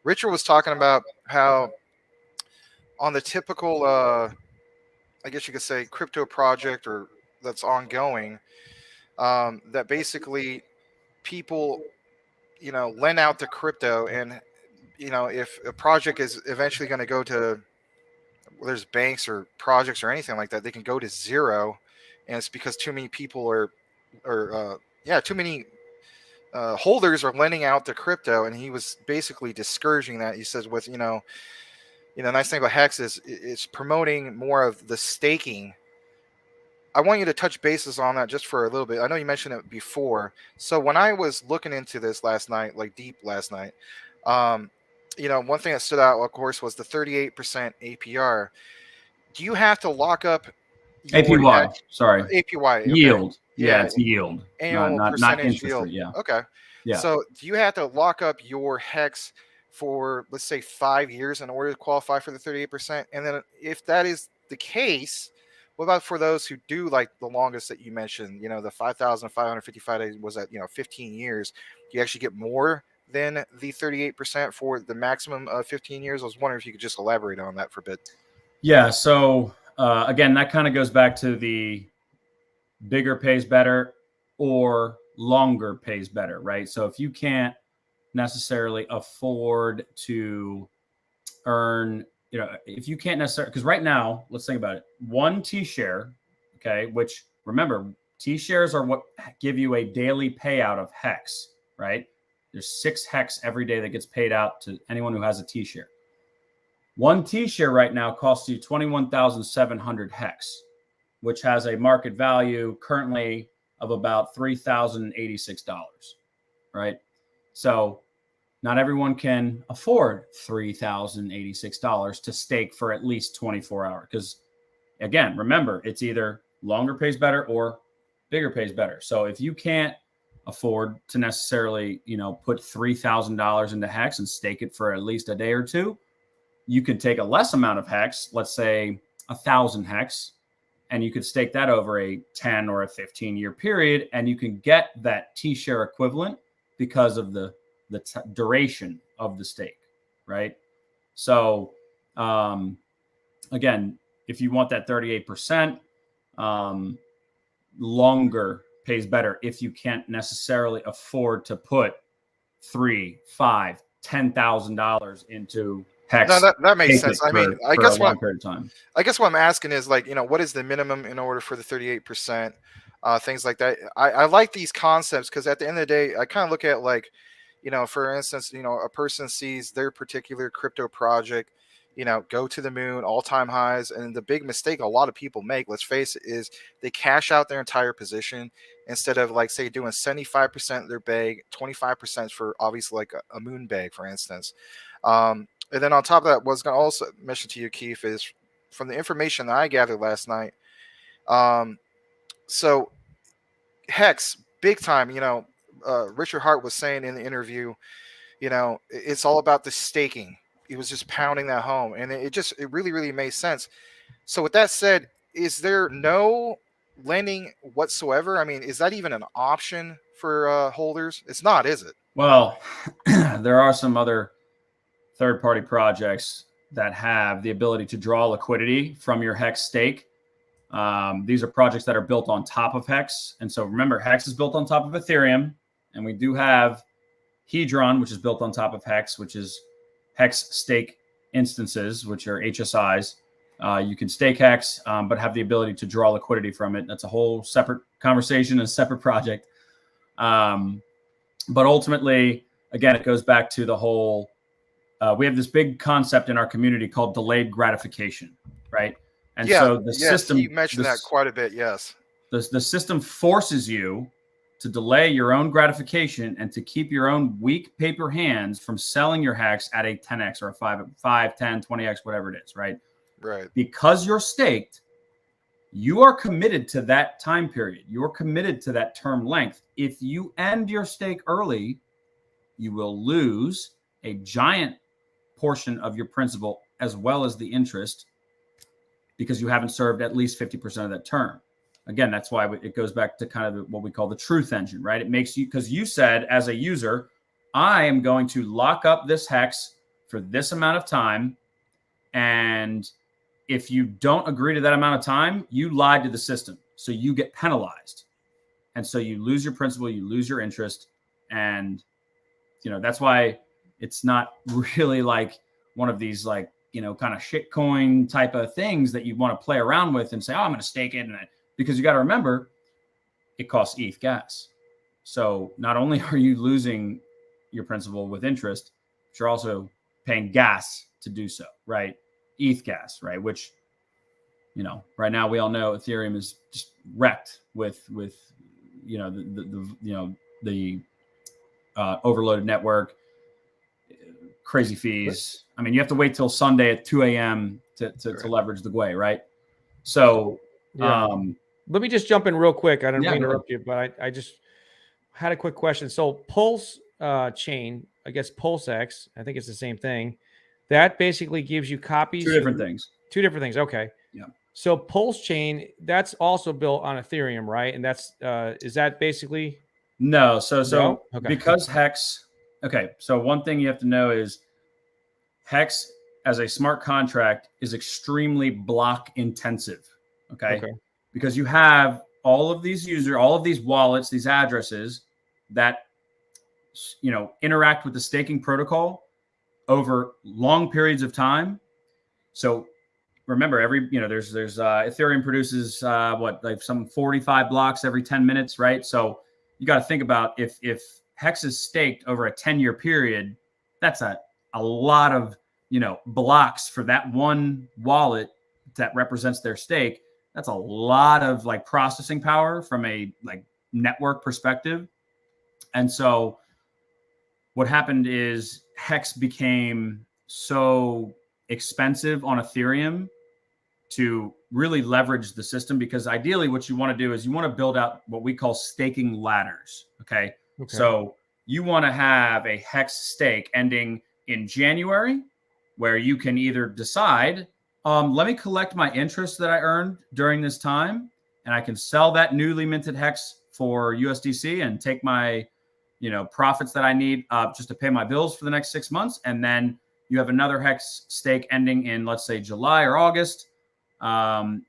Richard was talking about how on the typical, I guess you could say, crypto project or that's ongoing, that basically people, you know, lend out the crypto, and, you know, if a project is eventually going to go to, well, there's banks or projects or anything like that, they can go to zero. And it's because too many people too many holders are lending out the crypto, and he was basically discouraging that. He says, with nice thing about Hex is it's promoting more of the staking. I want you to touch bases on that just for a little bit. I know you mentioned it before. So when I was looking into this last night, like deep last night, you know, one thing that stood out, of course, was the 38% APR. Do you have to lock up APY? Sorry, APY. Okay. Yield. Yeah, it's yield. Annual not percentage interest yield. rate. Yeah. Okay. Yeah. So do you have to lock up your Hex for, let's say, 5 years in order to qualify for the 38%? And then if that is the case, what about for those who do like the longest that you mentioned, you know, the 5,555 days was at, 15 years. Do you actually get more than the 38% for the maximum of 15 years? I was wondering if you could just elaborate on that for a bit. Yeah. So again, that kind of goes back to the bigger pays better or longer pays better, right? So if you can't necessarily afford to earn, if you can't necessarily, because right now, let's think about it. 1 T-share, okay, which remember, T-shares are what give you a daily payout of Hex, right? There's 6 Hex every day that gets paid out to anyone who has a T-share. 1 T-share right now costs you 21,700 Hex, which has a market value currently of about $3,086, right? So not everyone can afford $3,086 to stake for at least 24 hours. Because again, remember, it's either longer pays better or bigger pays better. So if you can't afford to necessarily, put $3,000 into Hex and stake it for at least a day or two, you could take a less amount of Hex, let's say 1,000 Hex, and you could stake that over a 10 or a 15-year period, and you can get that T-share equivalent because of the duration of the stake, right? So again, if you want that 38%, longer pays better if you can't necessarily afford to put $3,000, $5,000, $10,000 into Hex. No, that makes sense. I mean, I guess a long period of time. I guess what I'm asking is, like, what is the minimum in order for the 38%, things like that. I like these concepts because at the end of the day, I kind of look at, like, for instance, a person sees their particular crypto project, go to the moon, all-time highs, and the big mistake a lot of people make, let's face it, is they cash out their entire position instead of, like, say, doing 75% of their bag, 25% for obviously like a moon bag, for instance. And then on top of that, what's going to also mention to you, Keith, is from the information that I gathered last night. So Hex, big time, Richard Hart was saying in the interview, it's all about the staking. He was just pounding that home, and it really, really made sense. So with that said, is there no lending whatsoever? I mean, is that even an option for holders? It's not, is it? Well, there are some other third-party projects that have the ability to draw liquidity from your Hex stake. These are projects that are built on top of Hex. And so remember, Hex is built on top of Ethereum, and we do have Hedron, which is built on top of Hex, which is Hex stake instances, which are HSIs. You can stake Hex, but have the ability to draw liquidity from it. That's a whole separate conversation, a separate project. But ultimately, again, it goes back to the whole, we have this big concept in our community called delayed gratification, right? And so the system, you mentioned that quite a bit. Yes. The system forces you to delay your own gratification and to keep your own weak paper hands from selling your Hex at a 10x or a 5, 10, 20x, whatever it is, right? Right. Because you're staked, you are committed to that time period. You're committed to that term length. If you end your stake early, you will lose a giant portion of your principal as well as the interest because you haven't served at least 50% of that term. Again, that's why it goes back to kind of what we call the truth engine, right? It makes you, because you said as a user, I am going to lock up this Hex for this amount of time. And if you don't agree to that amount of time, you lied to the system. So you get penalized. And so you lose your principal, you lose your interest. And, that's why it's not really like one of these, like, kind of shitcoin type of things that you want to play around with and say, oh, I'm going to stake it. Because you got to remember, it costs ETH gas. So not only are you losing your principal with interest, but you're also paying gas to do so, right? ETH gas, right? Which, right now we all know Ethereum is just wrecked with the overloaded network, crazy fees. I mean, you have to wait till Sunday at 2 a.m. to leverage the GUI, right? So, yeah. Let me just jump in real quick. I don't mean to interrupt you, but I just had a quick question. So Pulse chain, I guess PulseX, I think it's the same thing. That basically gives you copies. Two different things. Okay. Yeah. So Pulse chain, that's also built on Ethereum, right? And that's is that basically? No. So Okay. Because Hex. Okay. So one thing you have to know is Hex as a smart contract is extremely block intensive. Okay. Because you have all of these wallets, these addresses that, interact with the staking protocol over long periods of time. So remember, there's Ethereum produces some 45 blocks every 10 minutes, right? So you got to think about if Hex is staked over a 10-year period, that's a lot of, blocks for that one wallet that represents their stake. That's a lot of processing power from a network perspective. And so what happened is Hex became so expensive on Ethereum to really leverage the system, because ideally what you want to do is you want to build out what we call staking ladders. Okay. So you want to have a Hex stake ending in January, where you can either decide, let me collect my interest that I earned during this time, and I can sell that newly minted Hex for USDC and take my, profits that I need just to pay my bills for the next 6 months. And then you have another Hex stake ending in, let's say, July or August,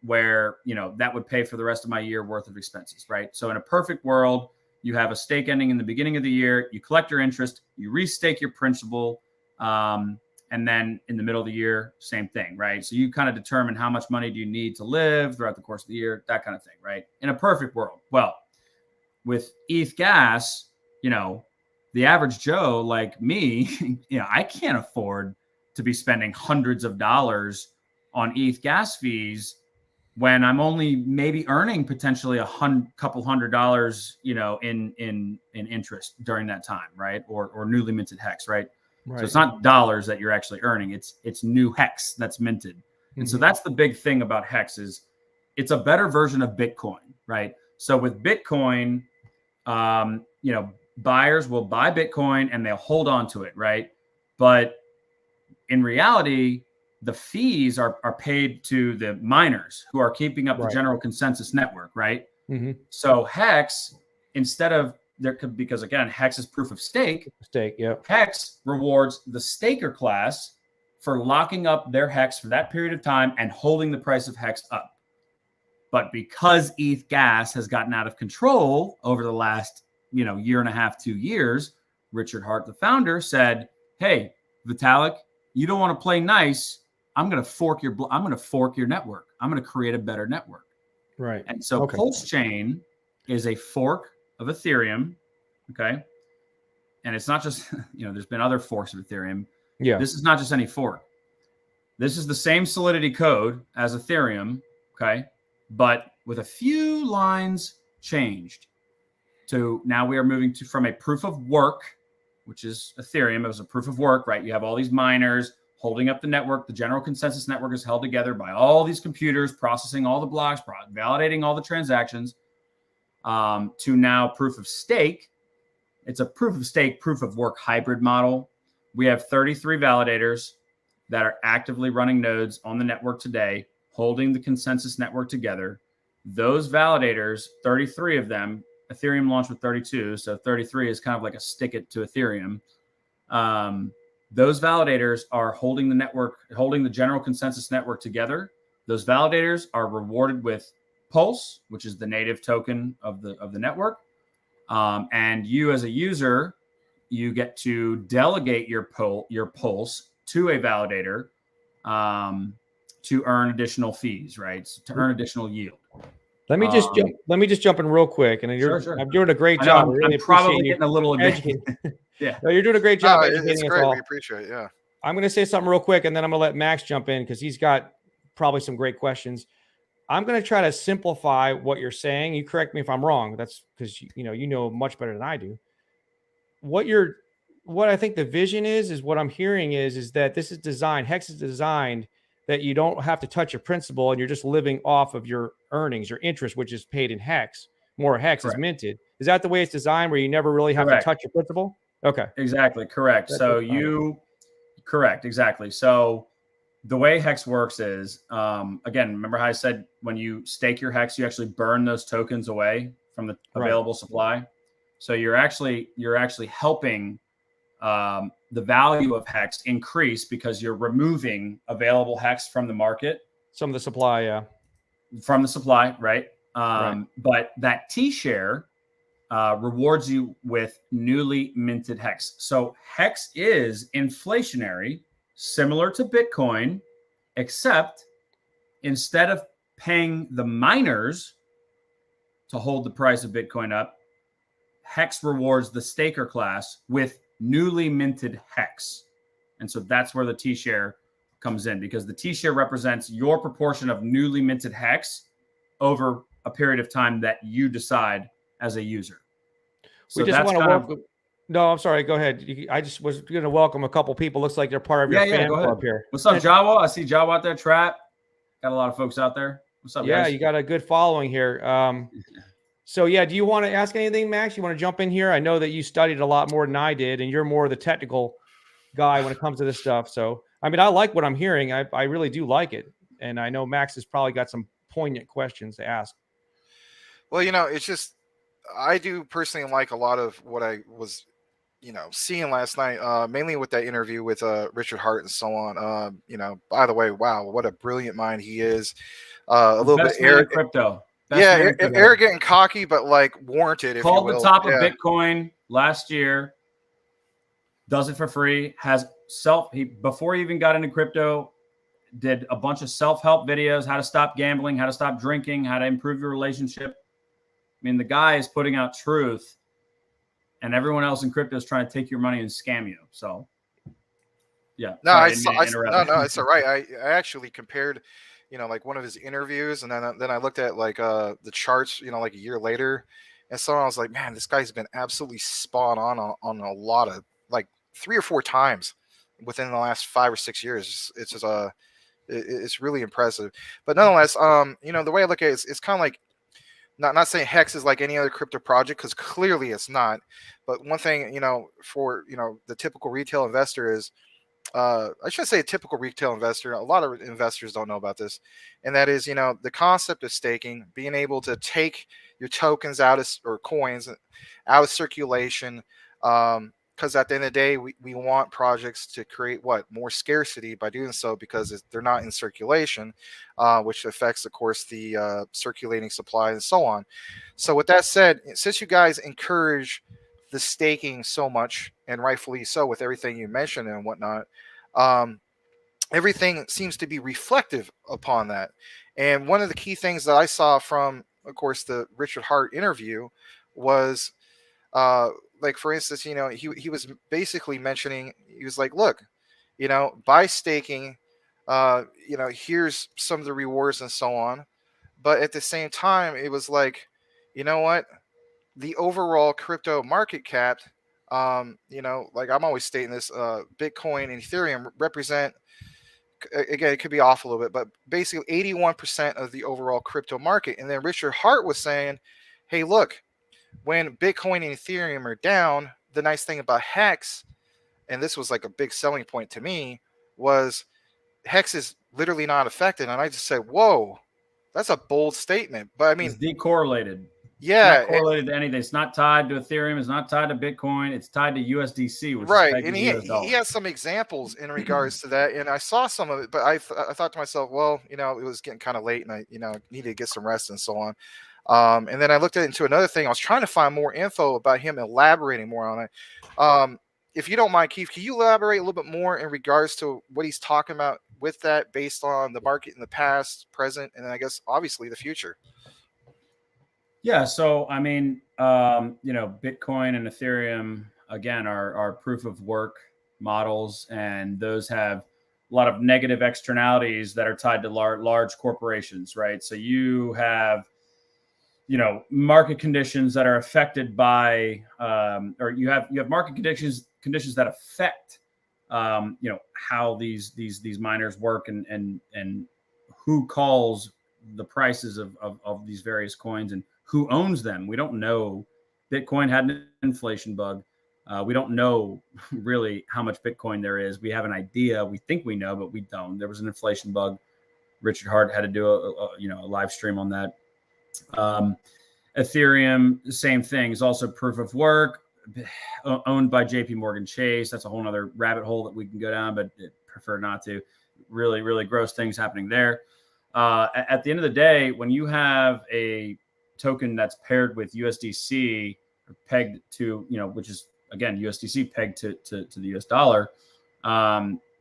where, that would pay for the rest of my year worth of expenses, right? So in a perfect world, you have a stake ending in the beginning of the year, you collect your interest, you restake your principal, and then in the middle of the year, same thing, right? So you kind of determine how much money do you need to live throughout the course of the year, that kind of thing, right? In a perfect world. Well, with ETH gas, the average Joe like me, I can't afford to be spending hundreds of dollars on ETH gas fees when I'm only maybe earning potentially couple $100, in interest during that time, right? Or newly minted Hex, right? So it's not dollars that you're actually earning; it's new Hex that's minted. And so that's the big thing about Hex is it's a better version of Bitcoin, right? So with Bitcoin, buyers will buy Bitcoin and they'll hold on to it, right? But in reality, the fees are paid to the miners who are keeping up the general consensus network, right? So Hex, instead of because again, Hex is proof of stake. Hex rewards the staker class for locking up their Hex for that period of time and holding the price of Hex up. But because ETH gas has gotten out of control over the last, year and a half, 2 years, Richard Hart, the founder, said, "Hey, Vitalik, you don't want to play nice. I'm going to fork your network. I'm going to create a better network." Right. And so Pulsechain is a fork of Ethereum. Okay. And it's not just, there's been other forks of Ethereum. Yeah. This is not just any fork. This is the same Solidity code as Ethereum. Okay. But with a few lines changed to now we are moving from a proof of work, which is Ethereum. It was a proof of work, right? You have all these miners holding up the network. The general consensus network is held together by all these computers, processing all the blocks, validating all the transactions, to now proof of stake. It's a proof of stake, proof of work hybrid model. We have 33 validators that are actively running nodes on the network today, holding the consensus network together. Those validators, 33 of them, Ethereum launched with 32, so 33 is kind of like a stick it to Ethereum. Those validators are holding the network, holding the general consensus network together. Those validators are rewarded with Pulse, which is the native token of the network. And you as a user, you get to delegate your Pulse to a validator to earn additional fees, right? So to earn additional yield. Let me just jump in real quick, and I'm doing a great job. I'm probably getting a little educated. Yeah, no, you're doing a great job. It's great. We appreciate it. Yeah. I'm going to say something real quick, and then I'm going to let Max jump in because he's got probably some great questions. I'm going to try to simplify what you're saying. You correct me if I'm wrong. That's because you know much better than I do. What I think the vision is what I'm hearing is that this is designed. Hex is designed that you don't have to touch your principal and you're just living off of your earnings, your interest, which is paid in Hex. More Hex Correct. is minted. Is that the way it's designed, where you never really have to touch your principal? Okay. Exactly. Correct. Correct. Exactly. So the way Hex works is, again, remember how I said when you stake your Hex, you actually burn those tokens away from the available supply. So you're actually helping the value of Hex increase because you're removing available Hex from the market. Some of the supply, yeah. From the supply, right? But that T-share rewards you with newly minted Hex. So Hex is inflationary, similar to Bitcoin, except instead of paying the miners to hold the price of Bitcoin up, Hex rewards the staker class with newly minted Hex. And so that's where the T-share comes in, because the T-share represents your proportion of newly minted Hex over a period of time that you decide as a user. So we just want to welcome. No, I'm sorry. Go ahead. I just was going to welcome a couple people. Looks like they're part of your fan club here. What's up, Jawa? I see Jawa out there. Trap. Got a lot of folks out there. What's up, Yeah, guys? you got a good following here. So yeah, do you want to ask anything, Max? You want to jump in here? I know that you studied a lot more than I did, and you're more the technical guy when it comes to this stuff. So, I mean, I like what I'm hearing. I really do like it. And I know Max has probably got some poignant questions to ask. Well, you know, it's just, I do personally like a lot of what I was, you know, seeing last night, mainly with that interview with Richard Hart and so on. You know, by the way, wow, what a brilliant mind he is. A little Best bit man in arrogant. crypto. Best Yeah, man in crypto. arrogant and cocky, but like warranted, if Called you the will. top Yeah. of Bitcoin last year. Does it for free. Has before he even got into crypto, did a bunch of self-help videos, how to stop gambling, how to stop drinking, how to improve your relationship. I mean, the guy is putting out truth, and everyone else in crypto is trying to take your money and scam you. So, yeah. No, Sorry, it's all right. I actually compared, you know, like one of his interviews, and then I looked at like the charts, you know, like a year later, and so I was like, man, this guy's been absolutely spot on a lot of, like 3 or 4 times within the last 5 or 6 years. It's just it's really impressive. But nonetheless, you know, the way I look at it, it's kind of like, not saying Hex is like any other crypto project, because clearly it's not. But one thing, you know, for, you know, the typical retail investor is, I should say a typical retail investor, a lot of investors don't know about this, and that is, you know, the concept of staking, being able to take your tokens out of, or coins out of circulation, because at the end of the day, we want projects to create more scarcity by doing so, because they're not in circulation, which affects, of course, the circulating supply and so on. So with that said, since you guys encourage the staking so much, and rightfully so, with everything you mentioned and whatnot, everything seems to be reflective upon that. And one of the key things that I saw from, of course, the Richard Hart interview was, like, for instance, you know, he was basically mentioning, he was like, look, you know, by staking, you know, here's some of the rewards and so on. But at the same time, it was like, you know what, the overall crypto market cap, you know, like I'm always stating this, Bitcoin and Ethereum represent, again, it could be off a little bit, but basically 81% of the overall crypto market. And then Richard Hart was saying, hey, look, when Bitcoin and Ethereum are down, the nice thing about Hex, and this was like a big selling point to me, was Hex is literally not affected. And I just said, whoa, that's a bold statement. But I mean, it's decorrelated. yeah, It's not correlated to anything. It's not tied to Ethereum. It's not tied to Bitcoin. It's tied to USDC, which right. is pegged And to the US dollar. he has some examples in regards to that. And I saw some of it, but I thought to myself, well, you know, it was getting kind of late, and I, you know, needed to get some rest and so on. And then I looked into another thing. I was trying to find more info about him, elaborating more on it. If you don't mind, Keith, can you elaborate a little bit more in regards to what he's talking about with that, based on the market in the past, present, and I guess obviously the future? Yeah. So, I mean, you know, Bitcoin and Ethereum, again, are proof of work models, and those have a lot of negative externalities that are tied to large corporations, right? So you have, you know, market conditions that are affected by, or you have market conditions that affect, you know, how these miners work, and who calls the prices of these various coins, and who owns them. We don't know. Bitcoin had an inflation bug. We don't know really how much Bitcoin there is. We have an idea. We think we know, but we don't. There was an inflation bug. Richard Hart had to do a live stream on that. Ethereum, the same thing, is also proof of work, owned by JP Morgan Chase. That's a whole other rabbit hole that we can go down, but prefer not to. Really, really gross things happening there. At the end of the day, when you have a token that's paired with USDC, or pegged to, you know, which is, again, USDC pegged to the US dollar,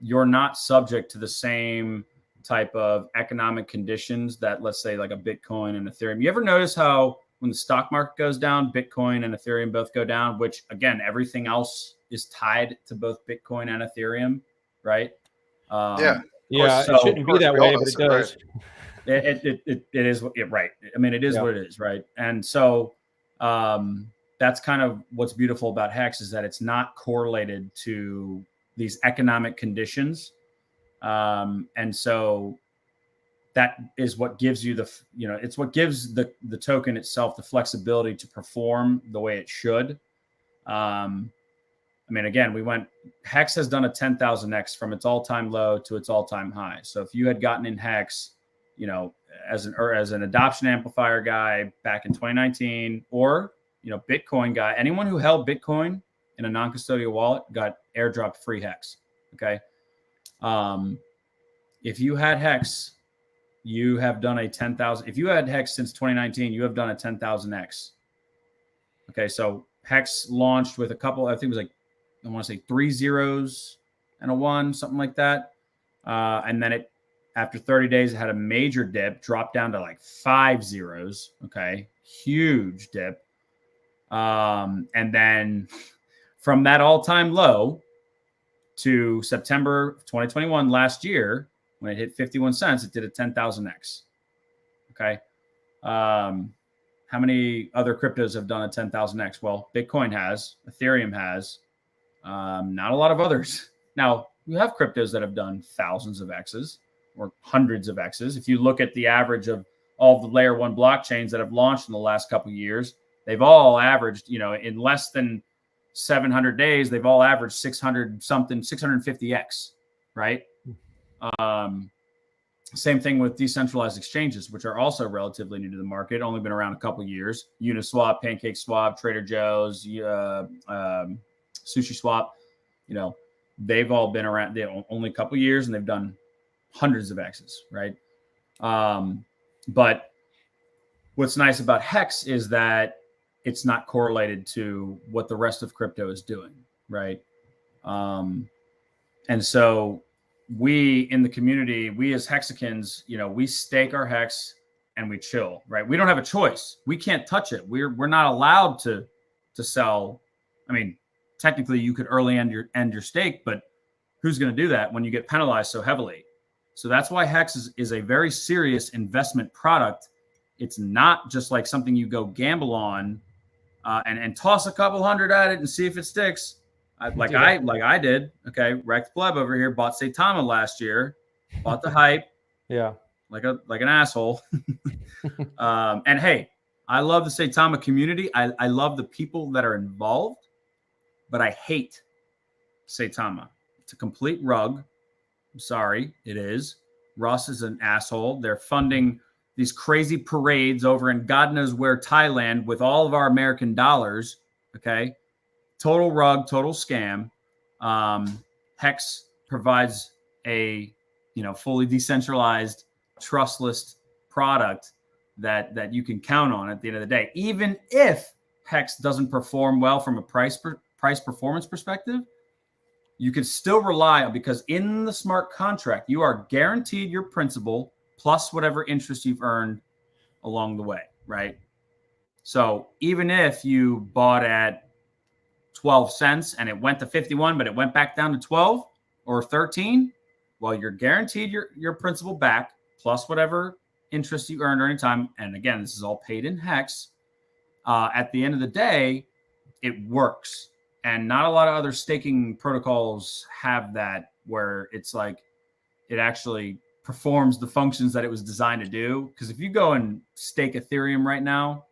you're not subject to the same type of economic conditions that, let's say, like a Bitcoin and Ethereum. You ever notice how when the stock market goes down, Bitcoin and Ethereum both go down, which, again, everything else is tied to both Bitcoin and Ethereum, right? Yeah. Yeah, so, it shouldn't be that way, but it does. It is right. I mean, it is what it is, right? And so that's kind of what's beautiful about Hex, is that it's not correlated to these economic conditions. And so that is what gives you it's what gives the token itself the flexibility to perform the way it should. I mean, again, Hex has done a 10,000x from its all-time low to its all-time high. So if you had gotten in Hex, as an adoption amplifier guy back in 2019, or, Bitcoin guy, anyone who held Bitcoin in a non-custodial wallet got airdropped free Hex. Okay. If you had Hex, you have done a 10,000. If you had Hex since 2019, you have done a 10,000x. Okay. So Hex launched with a couple, I think it was like, I want to say 3 zeros and a 1, something like that. And then after 30 days, it had a major dip, dropped down to like 5 zeros. Okay. Huge dip. And then from that all-time low to September 2021, last year, when it hit 51 cents, it did a 10,000x. Okay. How many other cryptos have done a 10,000x? Well, Bitcoin has, Ethereum has, not a lot of others. Now, you have cryptos that have done thousands of X's or hundreds of X's. If you look at the average of all the layer 1 blockchains that have launched in the last couple of years, they've all averaged, in less than 700 days, they've all averaged 650X, right? Same thing with decentralized exchanges, which are also relatively new to the market, only been around a couple of years. Uniswap, PancakeSwap, Trader Joe's, SushiSwap, they've all been around only a couple of years, and they've done hundreds of X's, right? But what's nice about Hex is that it's not correlated to what the rest of crypto is doing, right? And so we in the community, we as Hexicans, we stake our Hex and we chill, right? We don't have a choice. We can't touch it. We're not allowed to sell. I mean, technically you could early end your stake, but who's going to do that when you get penalized so heavily? So that's why Hex is a very serious investment product. It's not just like something you go gamble on and toss a couple hundred at it and see if it sticks. Like I did. Okay, Wrecked Pleb over here bought Saitama last year, bought the hype. Yeah, like an asshole. And hey, I love the Saitama community. I love the people that are involved, but I hate Saitama. It's a complete rug. I'm sorry, it is. Russ is an asshole. They're funding these crazy parades over in God knows where, Thailand, with all of our American dollars. Okay. Total rug, total scam. Hex provides a, fully decentralized, trustless product that you can count on at the end of the day. Even if Hex doesn't perform well from a price performance perspective, you can still rely on, because in the smart contract, you are guaranteed your principal plus whatever interest you've earned along the way, right? So even if you bought at 12 cents and it went to 51, but it went back down to 12 or 13, well, you're guaranteed your principal back plus whatever interest you earned during time. And again, this is all paid in Hex. At the end of the day, it works. And not a lot of other staking protocols have that, where it's like it actually performs the functions that it was designed to do. Because if you go and stake Ethereum right now,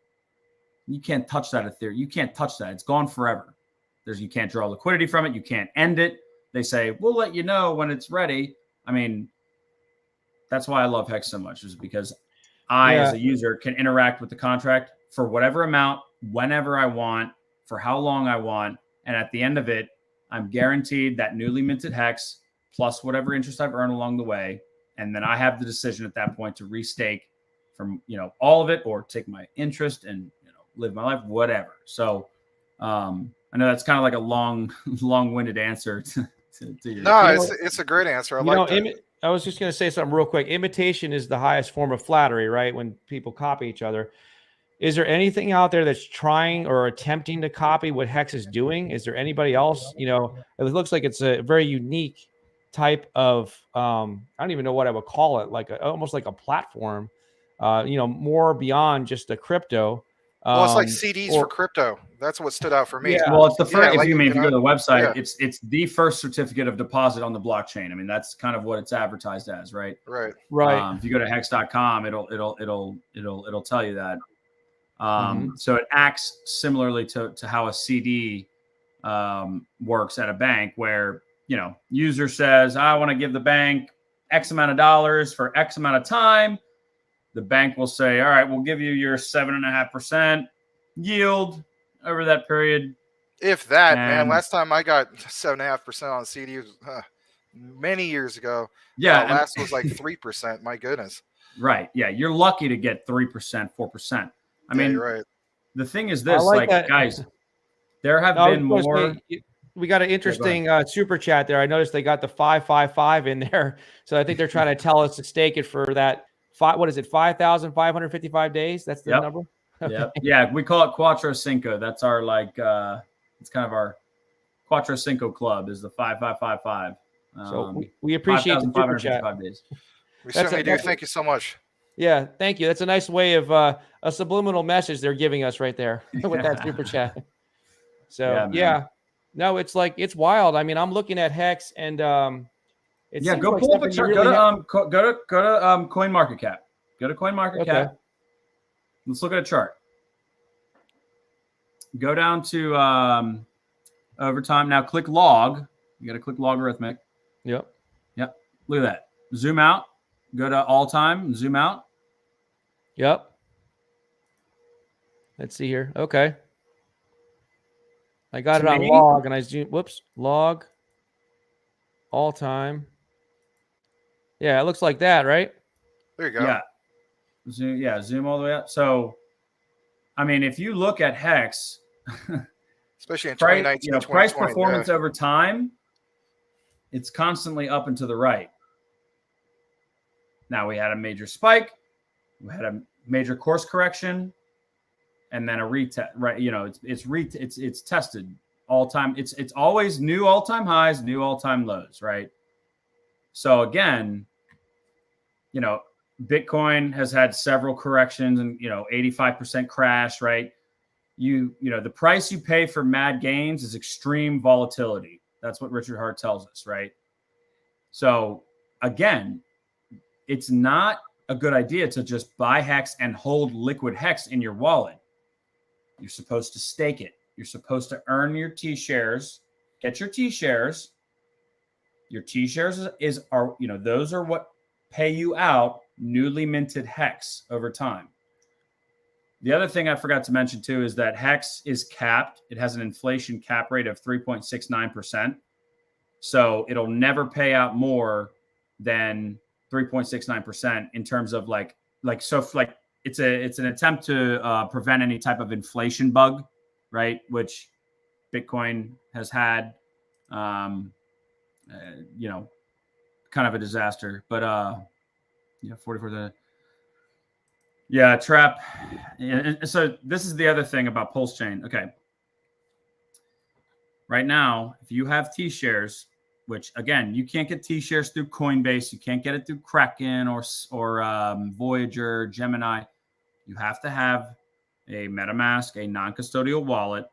you can't touch that Ethereum. You can't touch that. It's gone forever. You can't draw liquidity from it. You can't end it. They say, we'll let you know when it's ready. I mean, that's why I love Hex so much, is because I, as a user, can interact with the contract for whatever amount, whenever I want, for how long I want. And at the end of it, I'm guaranteed that newly minted Hex plus whatever interest I've earned along the way. And then I have the decision at that point to restake from, all of it, or take my interest and, live my life, whatever. So I know that's kind of like a long-winded answer to your. No, it's a great answer. I like that. I was just going to say something real quick. Imitation is the highest form of flattery, right? When people copy each other. Is there anything out there that's trying or attempting to copy what Hex is doing? Is there anybody else? It looks like it's a very unique type of, I don't even know what I would call it, almost like a platform, more beyond just a crypto. Well, it's like CDs or- for crypto. That's what stood out for me. Yeah. Well, it's the first. like, if you go to the website, yeah. it's the first certificate of deposit on the blockchain. I mean, that's kind of what it's advertised as, right? Right. If you go to hex.com, it'll tell you that. So it acts similarly to how a CD works at a bank, where user says, I want to give the bank X amount of dollars for X amount of time. The bank will say, all right, we'll give you your 7.5% yield over that period. If that, man, last time I got 7.5% on CD was many years ago. Yeah. Last was like 3%. My goodness. Right. Yeah. You're lucky to get 3%, 4%. I mean, you're right. The thing is this, guys, there have been more. We got an interesting super chat there. I noticed they got the 555 in there. So I think they're trying to tell us to stake it for that. What is it? 5,555 days. That's the number. Okay. Yeah. We call it Cuatro Cinco. That's our it's kind of our Cuatro Cinco club is the 5555. So we appreciate the super chat. Days. We certainly do. Thank you so much. Yeah, thank you. That's a nice way of a subliminal message they're giving us right there with that super chat. So no, it's wild. I mean, I'm looking at Hex and go pull up a chart. Go to CoinMarketCap. Go to CoinMarketCap. Okay. Let's look at a chart. Go down to overtime. Now click log. You got to click logarithmic. Yep. Look at that. Zoom out. Go to all time and zoom out. Yep. Let's see here. Okay. I got it on log and I zoom. Whoops. Log. All time. Yeah, it looks like that, right? There you go. Yeah. Zoom all the way up. So, I mean, if you look at Hex, especially in 2019, price performance over time, it's constantly up and to the right. Now we had a major spike, we had a major course correction, and then a retest. Right, it's tested all time. It's always new all-time highs, new all-time lows, right? So again, Bitcoin has had several corrections and 85% crash, right? The price you pay for mad gains is extreme volatility. That's what Richard Hart tells us, right? So again, it's not a good idea to just buy Hex and hold liquid Hex in your wallet. You're supposed to stake it. You're supposed to earn your T shares, get your T shares. Your T shares are those are what pay you out newly minted Hex over time. The other thing I forgot to mention too is that Hex is capped. It has an inflation cap rate of 3.69%. So it'll never pay out more than 3.69% in terms of it's an attempt to prevent any type of inflation bug, right? Which Bitcoin has had, kind of a disaster. But 44. Trap. And so this is the other thing about Pulsechain. Okay. Right now, if you have T shares, which again, you can't get T shares through Coinbase, you can't get it through Kraken or Voyager, Gemini. You have to have a MetaMask, a non-custodial wallet,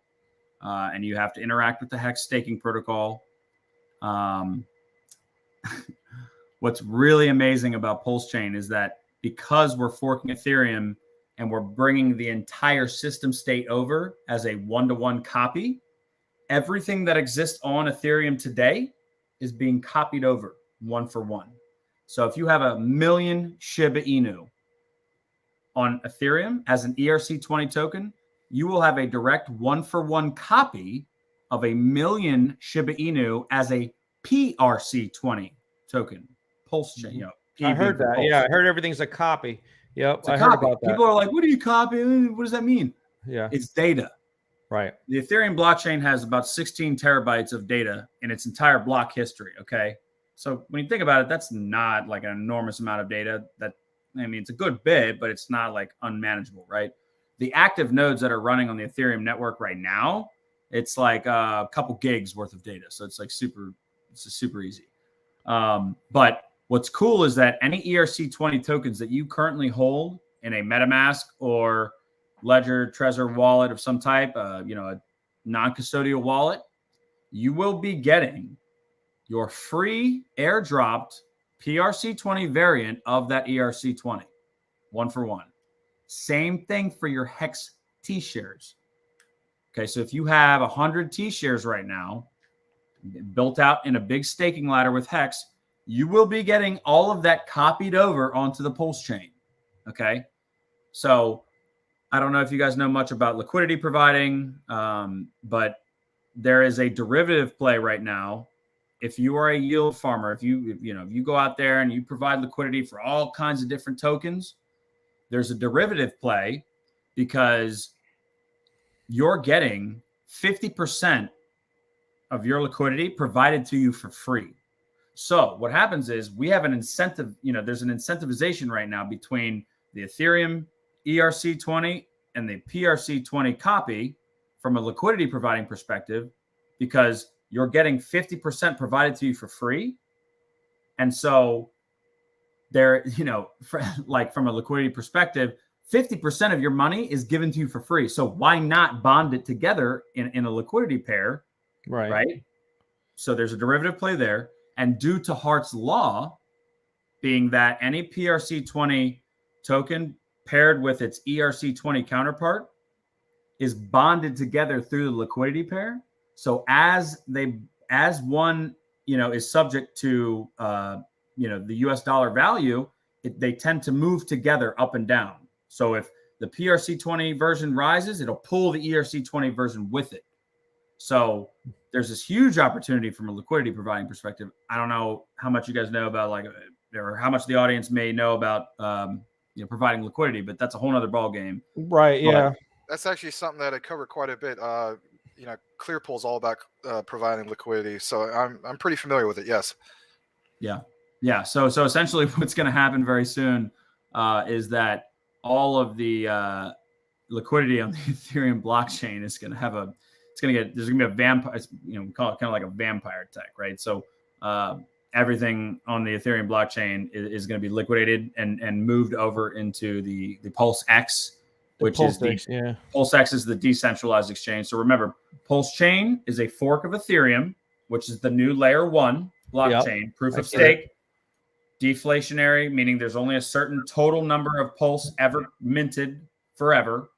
and you have to interact with the Hex staking protocol. What's really amazing about Pulsechain is that because we're forking Ethereum and we're bringing the entire system state over as a one-to-one copy, everything that exists on Ethereum today is being copied over one for one. So if you have 1 million Shiba Inu on Ethereum as an ERC20 token, you will have a direct one-for-one copy of 1 million Shiba Inu as a PRC20 token. Pulsechain, I heard that. Pulse. Yeah, I heard everything's a copy. Yep, I heard about that. People are like, what do you copy? What does that mean? Yeah. It's data. Right. The Ethereum blockchain has about 16 terabytes of data in its entire block history, okay? So when you think about it, that's not like an enormous amount of data. It's a good bit, but it's not like unmanageable, right? The active nodes that are running on the Ethereum network right now, it's like a couple gigs worth of data. So it's super easy. But what's cool is that any ERC20 tokens that you currently hold in a MetaMask or ledger, Trezor wallet of some type, a non-custodial wallet, you will be getting your free airdropped PRC20 variant of that ERC20, 1-for-1. Same thing for your Hex T-shares. Okay, so if you have 100 T-shares right now, built out in a big staking ladder with Hex, you will be getting all of that copied over onto the Pulse chain. Okay, so I don't know if you guys know much about liquidity providing, but there is a derivative play right now. If you are a yield farmer, if you go out there and you provide liquidity for all kinds of different tokens, there's a derivative play because you're getting 50% of your liquidity provided to you for free. So what happens is we have an incentive, there's an incentivization right now between the Ethereum ERC20 and the PRC20 copy from a liquidity providing perspective, because you're getting 50% provided to you for free. And so there, from a liquidity perspective, 50% of your money is given to you for free. So why not bond it together in a liquidity pair? Right. So there's a derivative play there. And due to Hart's law, being that any PRC20 token paired with its ERC20 counterpart is bonded together through the liquidity pair. So as one, is subject to, the US dollar value, they tend to move together up and down. So if the PRC20 version rises, it'll pull the ERC20 version with it. So there's this huge opportunity from a liquidity providing perspective. I don't know how much you guys know about or how much the audience may know about, providing liquidity, but that's a whole nother ball game. Right. Yeah. That's actually something that I cover quite a bit. Clearpool's all about providing liquidity, so I'm pretty familiar with it. Yes. Yeah. So essentially, what's going to happen very soon is that all of the liquidity on the Ethereum blockchain is going to have there's going to be a vampire. We call it kind of like a vampire tech, right? So everything on the Ethereum blockchain is going to be liquidated and moved over into the PulseX. PulseX is the decentralized exchange. So remember, Pulse Chain is a fork of Ethereum, which is the new layer 1 blockchain, proof of stake, deflationary, meaning there's only a certain total number of Pulse ever minted forever.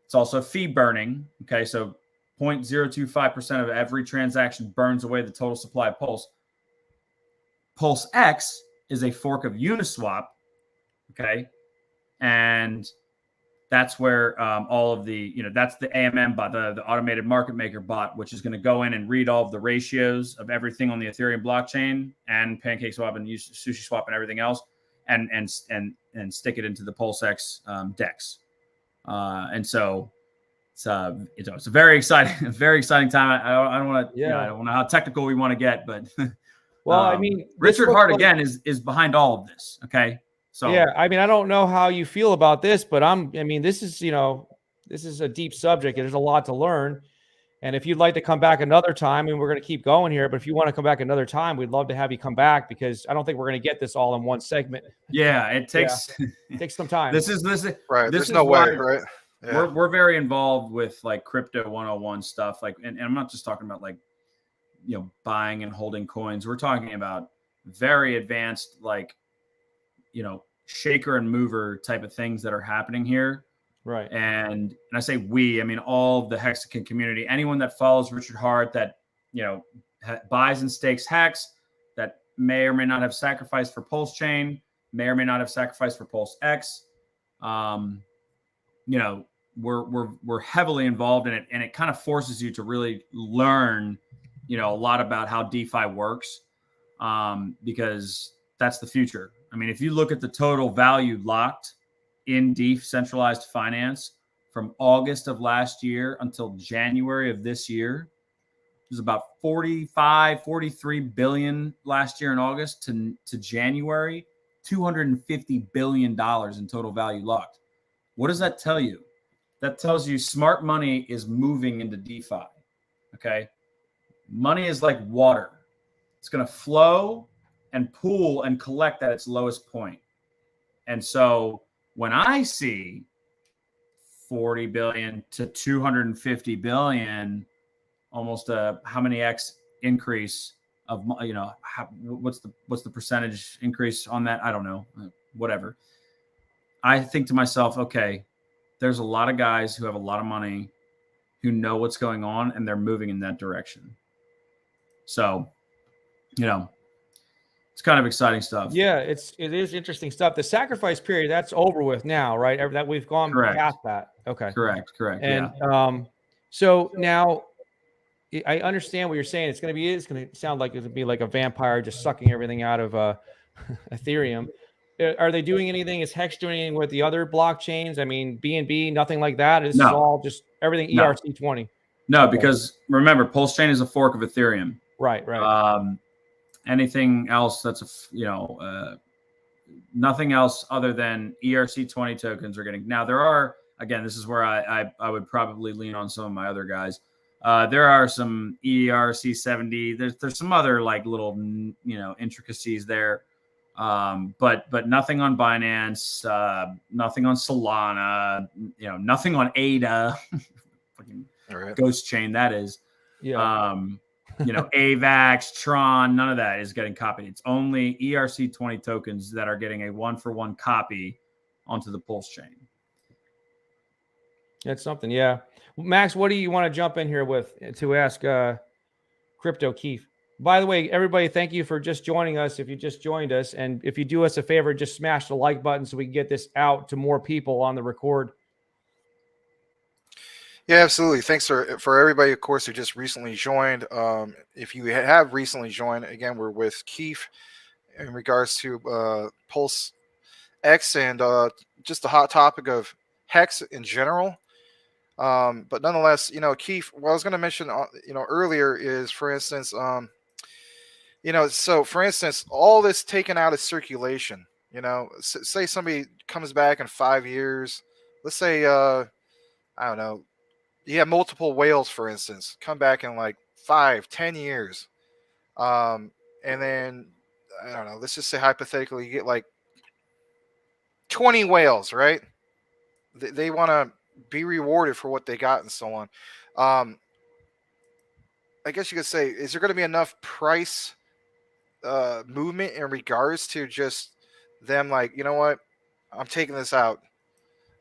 It's also fee burning. Okay, so 0.025% of every transaction burns away the total supply of Pulse. PulseX is a fork of Uniswap. Okay, and that's where all of the, that's the AMM bot, the automated market maker bot, which is going to go in and read all of the ratios of everything on the Ethereum blockchain and PancakeSwap and SushiSwap and everything else, and stick it into the PulseX DEX. And so it's a very exciting time. I don't want to, I don't know how technical we want to get, but well, Richard Hart again is behind all of this. Okay. So yeah, I don't know how you feel about this, but this is a deep subject. There's a lot to learn. And if you'd like to come back another time, and we're going to keep going here, but if you want to come back another time, we'd love to have you come back, because I don't think we're going to get this all in one segment. Yeah, it takes it takes some time. This is right. This There's no way, right? Yeah. We're very involved with crypto 101 stuff. And I'm not just talking about buying and holding coins. We're talking about very advanced shaker and mover type of things that are happening here. Right. And I say we, all of the Hexagon community, anyone that follows Richard Hart, that, buys and stakes Hex, that may or may not have sacrificed for Pulse Chain, may or may not have sacrificed for PulseX. We're heavily involved in it, and it kind of forces you to really learn, a lot about how DeFi works, because that's the future. If you look at the total value locked in decentralized finance from August of last year until January of this year, it was about 43 billion last year in August to January, $250 billion in total value locked. What does that tell you? That tells you smart money is moving into DeFi. Okay. Money is like water. It's going to flow and pool and collect at its lowest point. And so when I see 40 billion to 250 billion, almost a how many X increase of, you know, what's the percentage increase on that? I don't know, whatever. I think to myself, okay, there's a lot of guys who have a lot of money who know what's going on and they're moving in that direction. So, you know, it's kind of exciting stuff. Yeah, it is interesting stuff. The sacrifice period, that's over with now, right? That we've gone past that. Okay. Correct. And so now I understand what you're saying. It's going to sound like it's going to be like a vampire just sucking everything out of Ethereum. Are they doing anything? Is Hex doing anything with the other blockchains? I mean, BNB, nothing like that. This is all just everything ERC20. No, because remember, Pulsechain is a fork of Ethereum. Right. Anything else that's nothing else other than ERC20 tokens are getting. Now there are, again, this is where I would probably lean on some of my other guys. There are some ERC70. There's some other like little, you know, intricacies there. But nothing on Binance, nothing on Solana, you know, nothing on ADA, fucking ghost chain that is. Yeah. You know, AVAX, Tron, none of that is getting copied. It's only ERC20 tokens that are getting a 1-for-1 copy onto the Pulse chain. That's something, yeah. Max, what do you want to jump in here with to ask KryptoKEEF? By the way, everybody, thank you for just joining us. If you just joined us, and if you do us a favor, just smash the like button so we can get this out to more people on the record. Yeah, absolutely. Thanks for everybody, of course, who just recently joined. If you have recently joined, again, we're with Keef in regards to PulseX and just the hot topic of Hex in general. But nonetheless, you know, Keef, what I was going to mention, you know, earlier is, for instance, you know, so for instance, all this taken out of circulation, you know, say somebody comes back in 5 years, let's say, I don't know, you have multiple whales, for instance, come back in like 5-10 years. And then, I don't know, let's just say hypothetically, you get like 20 whales, right? They want to be rewarded for what they got and so on. I guess you could say, is there going to be enough price movement in regards to just them like, you know what, I'm taking this out,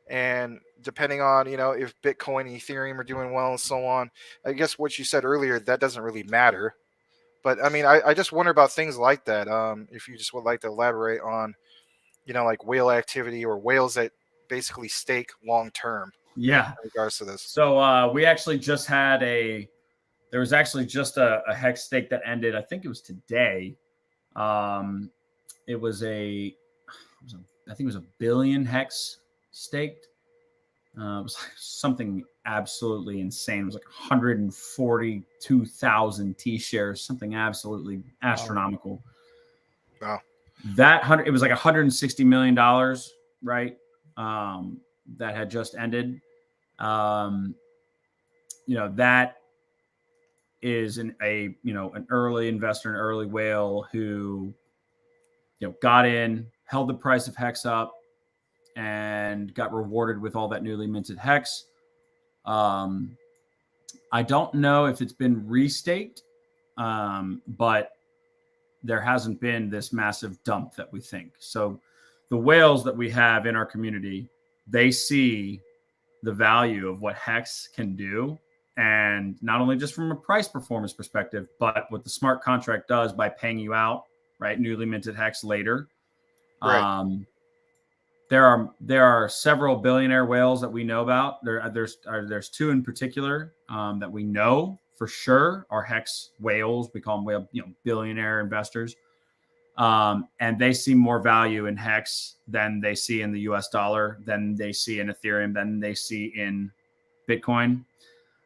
and depending on, you know, if Bitcoin and Ethereum are doing well and so on, I guess what you said earlier, that doesn't really matter. But I mean, I just wonder about things like that. If you just would like to elaborate on, you know, like whale activity or whales that basically stake long term. Yeah, in regards to this. So we actually just had there was actually just a Hex stake that ended. I think it was today. It was I think it was 1 billion Hex staked. It was like something absolutely insane. It was like 142,000 T-shares, something absolutely astronomical. Wow. It was like $160 million, right? That had just ended. You know, that is an early investor, an early whale who, you know, got in, held the price of Hex up, and got rewarded with all that newly minted Hex. I don't know if it's been restaked, but there hasn't been this massive dump that we think. So the whales that we have in our community, they see the value of what Hex can do. And not only just from a price performance perspective, but what the smart contract does by paying you out, right, newly minted Hex later. Right. There are several billionaire whales that we know about. There's two in particular that we know for sure are Hex whales. We call them whale, billionaire investors. And they see more value in Hex than they see in the US dollar, than they see in Ethereum, than they see in Bitcoin.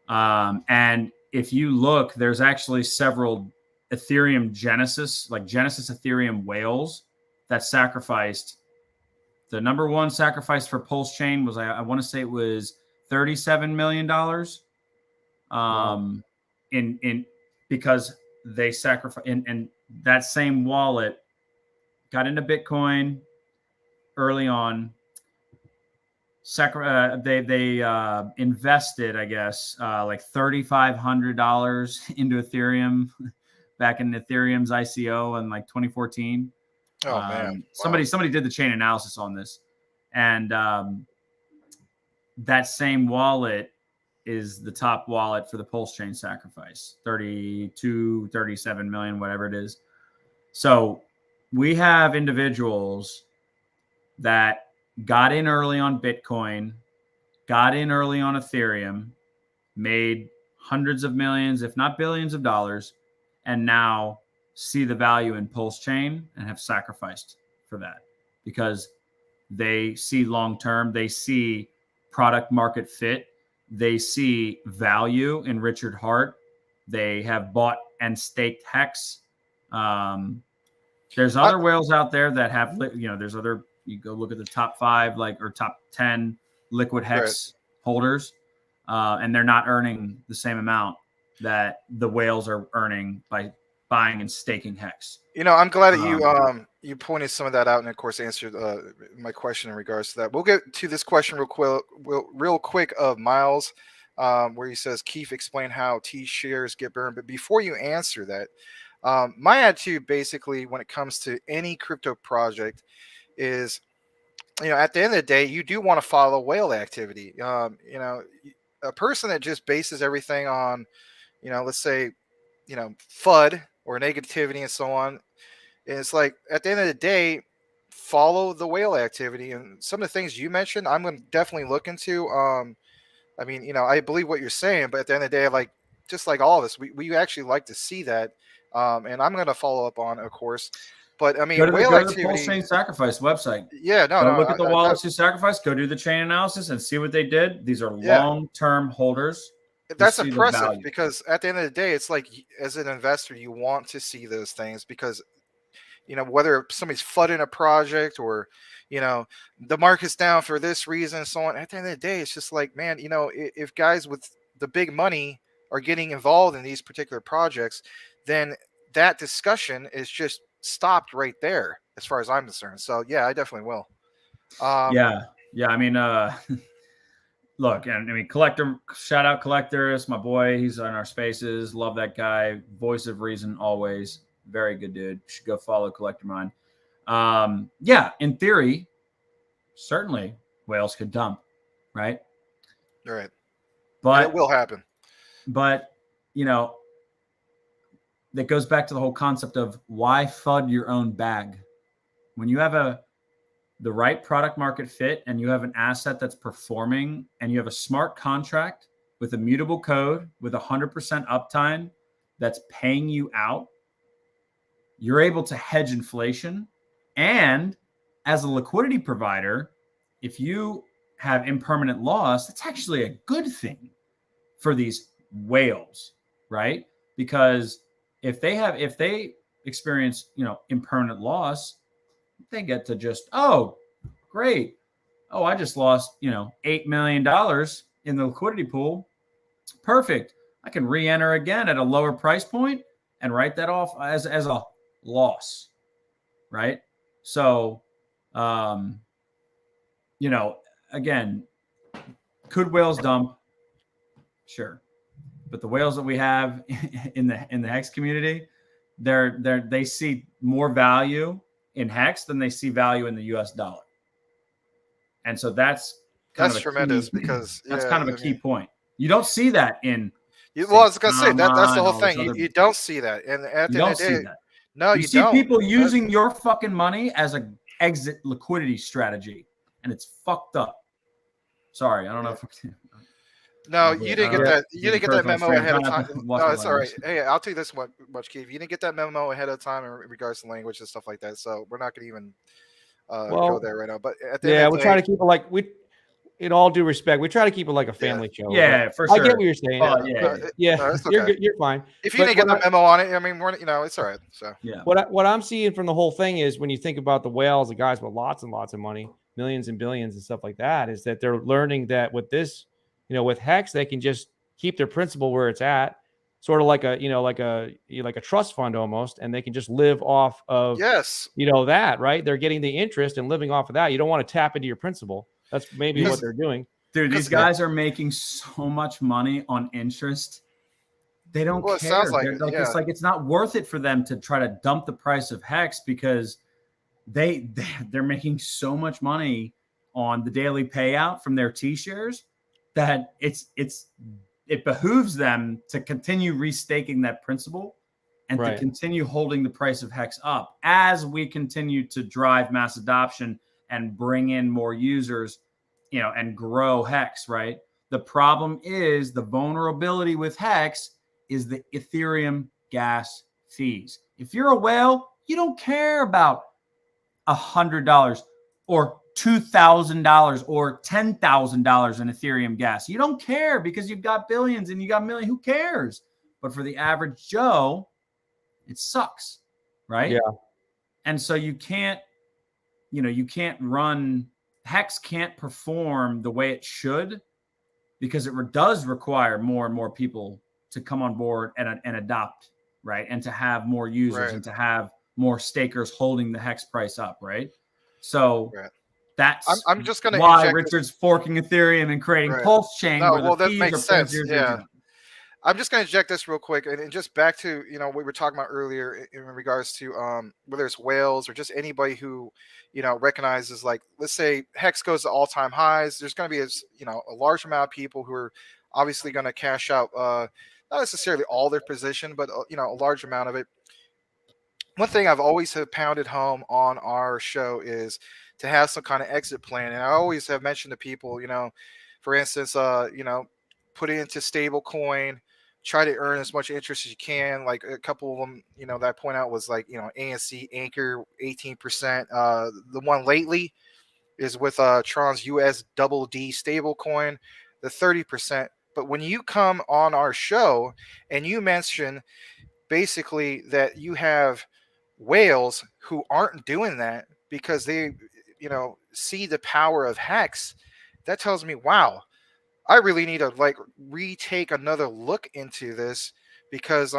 And if you look, there's actually several Ethereum Genesis Ethereum whales that sacrificed. The number one sacrifice for Pulse Chain was, I want to say it was $37 million. Because they sacrificed, and that same wallet got into Bitcoin early on, they invested, I guess, like $3,500 into Ethereum back in Ethereum's ICO in like 2014. Oh man, wow. Somebody did the chain analysis on this, and that same wallet is the top wallet for the Pulse chain sacrifice, 37 million, whatever it is. So we have individuals that got in early on Bitcoin, got in early on Ethereum, made hundreds of millions, if not billions of dollars, and now see the value in Pulse chain and have sacrificed for that because they see long-term, they see product market fit, they see value in Richard Hart. They have bought and staked Hex. There's other whales out there that have, there's other, you go look at the top 5, or top 10 liquid Hex holders, and they're not earning the same amount that the whales are earning by buying and staking Hex. I'm glad that you pointed some of that out and of course answered my question in regards to that. We'll get to this question real quick of Miles, where he says, Keef, explain how T shares get burned. But before you answer that, my attitude basically when it comes to any crypto project is, at the end of the day, you do want to follow whale activity. A person that just bases everything on, let's say, FUD or negativity and so on. And it's like, at the end of the day, follow the whale activity. And some of the things you mentioned, I'm going to definitely look into. I believe what you're saying, but at the end of the day, just like all of us, we actually like to see that. And I'm going to follow up on, of course. But go to the Pulse chain sacrifice website. Yeah, look at the wallets who sacrificed. Go do the chain analysis and see what they did. These are long-term holders. That's impressive because at the end of the day, it's like as an investor, you want to see those things because, whether somebody's flooding a project or, the market's down for this reason and so on. At the end of the day, it's just like, man, if guys with the big money are getting involved in these particular projects, then that discussion is just stopped right there as far as I'm concerned. So yeah, I definitely will. Look, and Collector, shout out Collector. It's my boy. He's on our spaces. Love that guy. Voice of reason always. Very good dude. Should go follow Collector Mine. In theory, certainly whales could dump, right? All right. But it will happen. But, that goes back to the whole concept of why FUD your own bag. When you have the right product market fit and you have an asset that's performing and you have a smart contract with immutable code with 100% uptime that's paying you out, you're able to hedge inflation. And as a liquidity provider, if you have impermanent loss, that's actually a good thing for these whales, right? Because if they experience, impermanent loss, they get to just, oh, great. Oh, I just lost, $8 million in the liquidity pool. Perfect. I can re-enter again at a lower price point and write that off as a loss, right? So, again, could whales dump? Sure. But the whales that we have in the Hex community, they see more value in Hex than they see value in the US dollar. And so that's tremendous because that's kind of a key point. You don't see that in I was gonna say that's the whole thing. You don't see that. And at the end of the day, no, you see don't. People using your fucking money as a exit liquidity strategy, and it's fucked up. Sorry, I don't know if no, you didn't get that. You didn't get that memo ahead of time. No, it's all right. Hey, I'll tell you this much, Keith. You didn't get that memo ahead of time in regards to language and stuff like that. So we're not going to even go there right now. But at the end of the day, we're trying to keep it in all due respect, we try to keep it like a family show. Yeah, for sure. I get what you're saying. Okay. You're fine. If you didn't get that memo on it, I mean, it's all right. So yeah. What I'm seeing from the whole thing is when you think about the whales, the guys with lots and lots of money, millions and billions and stuff like that, is that they're learning that with this. With Hex, they can just keep their principal where it's at, sort of like a trust fund almost, and they can just live off of that, right? They're getting the interest and living off of that. You don't want to tap into your principal. That's maybe what they're doing. Dude, these guys are making so much money on interest. They don't care. It sounds like, it's like it's not worth it for them to try to dump the price of Hex because they're making so much money on the daily payout from their T-shares that it behooves them to continue restaking that principle and to continue holding the price of Hex up as we continue to drive mass adoption and bring in more users, and grow Hex, right? The problem is the vulnerability with Hex is the Ethereum gas fees. If you're a whale, you don't care about $100 or $2,000 or $10,000 in Ethereum gas. You don't care because you've got billions and you got millions. Who cares? But for the average Joe, it sucks, right? Yeah. And so you can't run, Hex can't perform the way it should because it does require more and more people to come on board and adopt, right? And to have more users and to have more stakers holding the Hex price up, right? So that's I'm just going to why Richard's forking Ethereum and creating Pulse Chain. No, where well, the that fees makes are sense. I'm just going to inject this real quick, and just back to what we were talking about earlier in regards to whether it's whales or just anybody who recognizes, like, let's say Hex goes to all-time highs. There's going to be a large amount of people who are obviously going to cash out not necessarily all their position, but a large amount of it. One thing I've always have pounded home on our show is to have some kind of exit plan, and I always have mentioned to people, for instance, put it into stable coin. Try to earn as much interest as you can. Like a couple of them, that I point out was like, ANC Anchor 18%. The one lately is with Tron's US double D stable coin, the 30%. But when you come on our show and you mention basically that you have whales who aren't doing that because they, see the power of Hex, that tells me, wow, I really need to retake another look into this because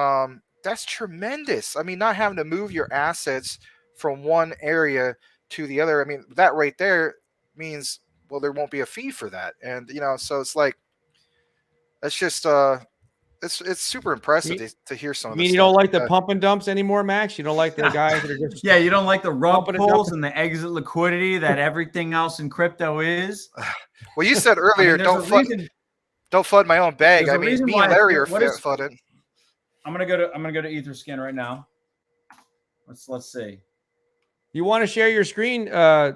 that's tremendous. I mean, not having to move your assets from one area to the other. I mean, that right there means, well, there won't be a fee for that. And, so it's like, it's just, it's super impressive to hear some of this. You don't like the pump and dumps anymore, Max? You don't like the guys that are just you don't like the rug pulls and the exit liquidity that everything else in crypto is? Well, you said earlier, don't flood my own bag. I mean, me and Larry are flooded. I'm gonna go to Etherscan right now. Let's see. You want to share your screen? I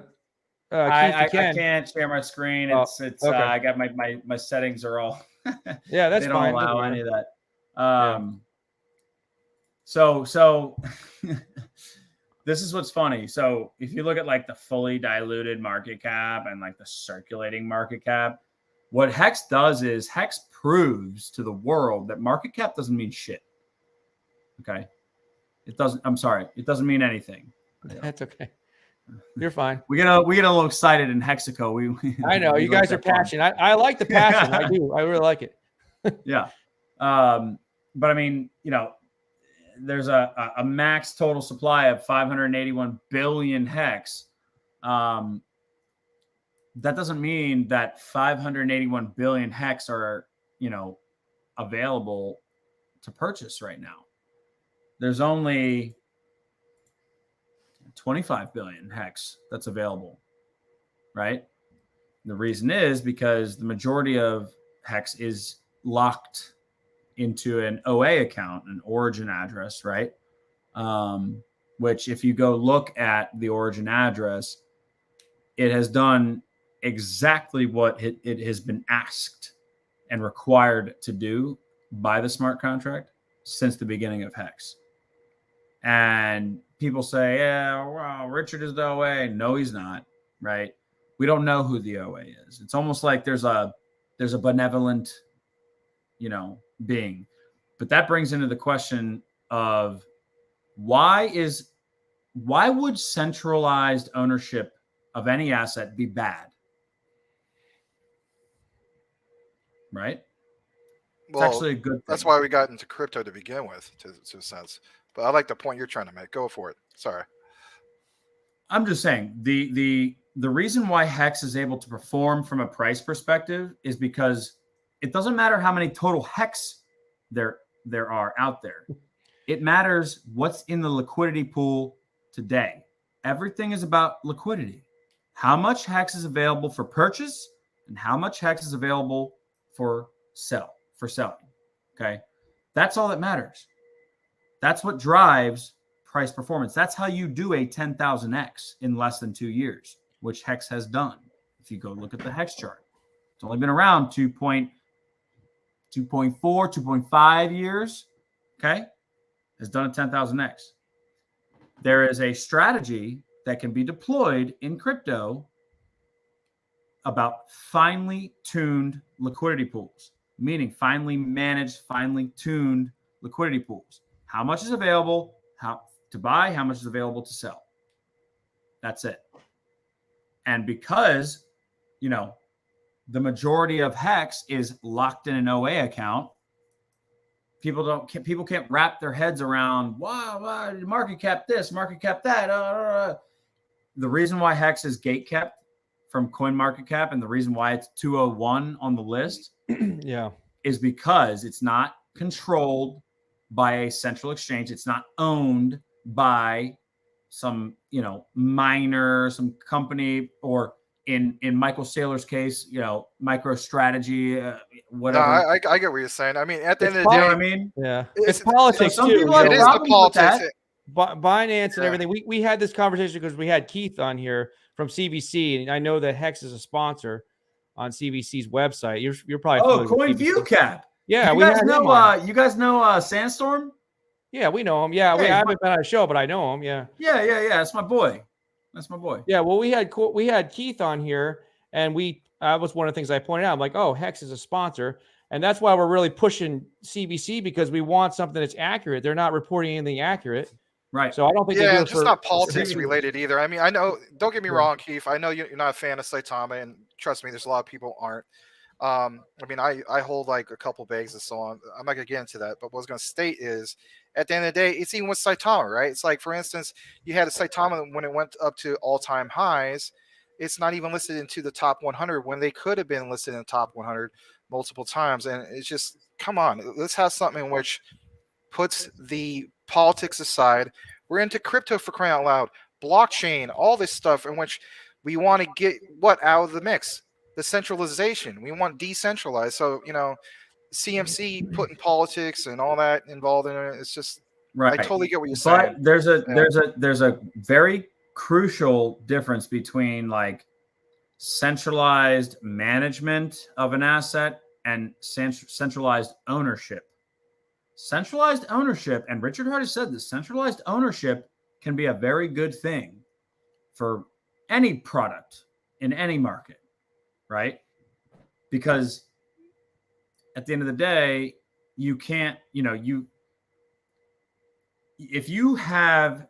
can't share my screen. It's okay. I got my settings are all. Yeah, that's fine. They don't allow any of that. So this is what's funny. So if you look at like the fully diluted market cap and like the circulating market cap, what Hex does is Hex proves to the world that market cap doesn't mean shit. Okay. It doesn't. I'm sorry. It doesn't mean anything. That's okay. You're fine. We get a little excited in Hexaco. I know you guys are passionate. I like the passion. I do. I really like it. Yeah. But I mean, there's a max total supply of 581 billion Hex. That doesn't mean that 581 billion Hex are, available to purchase right now. There's only 25 billion Hex that's available, right? The reason is because the majority of Hex is locked into an OA account, an origin address, right? Which if you go look at the origin address, it has done exactly what it has been asked and required to do by the smart contract since the beginning of Hex. And people say, yeah, well, Richard is the OA. No, he's not, right? We don't know who the OA is. It's almost like there's a benevolent, being. But that brings into the question of why would centralized ownership of any asset be bad? Right? It's actually a good thing. That's why we got into crypto to begin with, to a sense. But I like the point you're trying to make. Go for it. Sorry. I'm just saying the the reason why Hex is able to perform from a price perspective is because it doesn't matter how many total Hex there are out there. It matters what's in the liquidity pool today. Everything is about liquidity. How much Hex is available for purchase and how much Hex is available for selling. Okay. That's all that matters. That's what drives price performance. That's how you do a 10,000x in less than 2 years, which Hex has done. If you go look at the Hex chart, it's only been around 2.4, 2.5 years. Okay. Has done a 10,000x. There is a strategy that can be deployed in crypto about finely tuned liquidity pools, meaning finely managed, finely tuned liquidity pools. How much is available, how to buy, how much is available to sell. That's it. And because, the majority of Hex is locked in an OA account, people can't wrap their heads around, wow, market cap this, market cap that. The reason why Hex is gate kept from CoinMarketCap and the reason why it's 201 on the list is because it's not controlled by a central exchange. It's not owned by some, miner, some company, or in Michael Saylor's case, MicroStrategy, whatever. No, I get what you're saying. I mean, at the end of the You know day, what I mean? Yeah, it's politics some too. people have it is the problems with politics. that. Binance and Yeah. everything. We had this conversation because we had Keith on here from CVC, and I know that Hex is a sponsor on CVC's website. You're probably familiar with CVC. CoinViewCap. Yeah, you guys know Sandstorm? Yeah, we know him. Yeah, we haven't been on a show, but I know him. Yeah. That's my boy. Yeah, well, we had Keith on here, and that was one of the things I pointed out. I'm like, oh, Hex is a sponsor, and that's why we're really pushing CVC, because we want something that's accurate. They're not reporting anything accurate. Right. So I don't think they do it just not politics related either. I mean, I know, don't get me wrong, Keith. I know you're not a fan of Saitama, and trust me, there's a lot of people aren't. I mean, I hold like a couple bags and so on. I'm not gonna get into that, but what I was gonna state is, at the end of the day, it's even with Saitama, right? It's like, for instance, you had a Saitama when it went up to all-time highs. It's not even listed into the top 100 when they could have been listed in the top 100 multiple times. And it's just, come on, let's have something in which puts the politics aside. We're into crypto, for crying out loud, blockchain, all this stuff in which we want to get what out of the mix? The centralization. We want decentralized. So, CMC putting politics and all that involved in it. It's just, right. I totally get what you're saying. But there's a very crucial difference between like centralized management of an asset and centralized ownership. Centralized ownership, and Richard Hart has said this, centralized ownership can be a very good thing for any product in any market, right? Because at the end of the day, you can't, if you have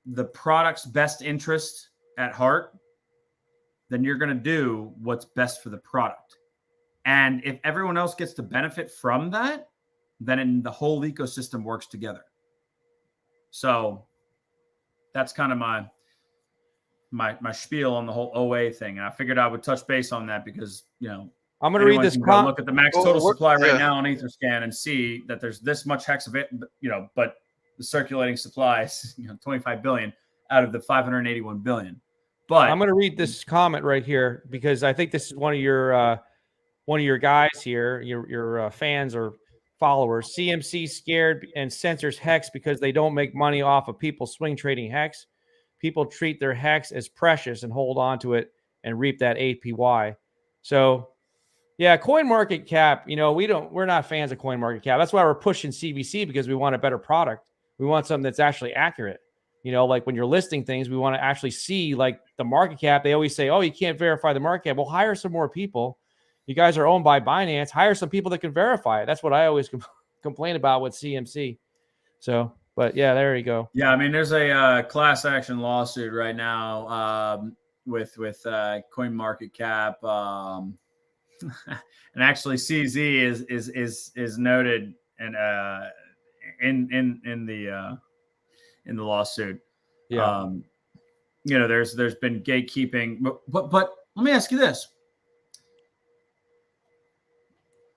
the product's best interest at heart, then you're going to do what's best for the product. And if everyone else gets to benefit from that, then the whole ecosystem works together. So that's kind of my spiel on the whole OA thing. And I figured I would touch base on that because, I'm going to read this. Look at the max total supply right now on Etherscan and see that there's this much Hex of it, but the circulating supply is 25 billion out of the 581 billion. But I'm going to read this comment right here because I think this is one of your guys here, your fans or followers. CMC scared and censors Hex because they don't make money off of people swing trading Hex. People treat their Hex as precious and hold on to it and reap that APY. So, yeah, CoinMarketCap, we're not fans of CoinMarketCap. That's why we're pushing CVC, because we want a better product. We want something that's actually accurate. Like when you're listing things, we want to actually see like the market cap. They always say, oh, you can't verify the market cap. Well, hire some more people. You guys are owned by Binance. Hire some people that can verify it. That's what I always complain about with CMC. So, but yeah, there you go. Yeah, I mean, there's a class action lawsuit right now with CoinMarketCap, and actually CZ is noted and in the lawsuit. Yeah. you know, there's been gatekeeping, but let me ask you this: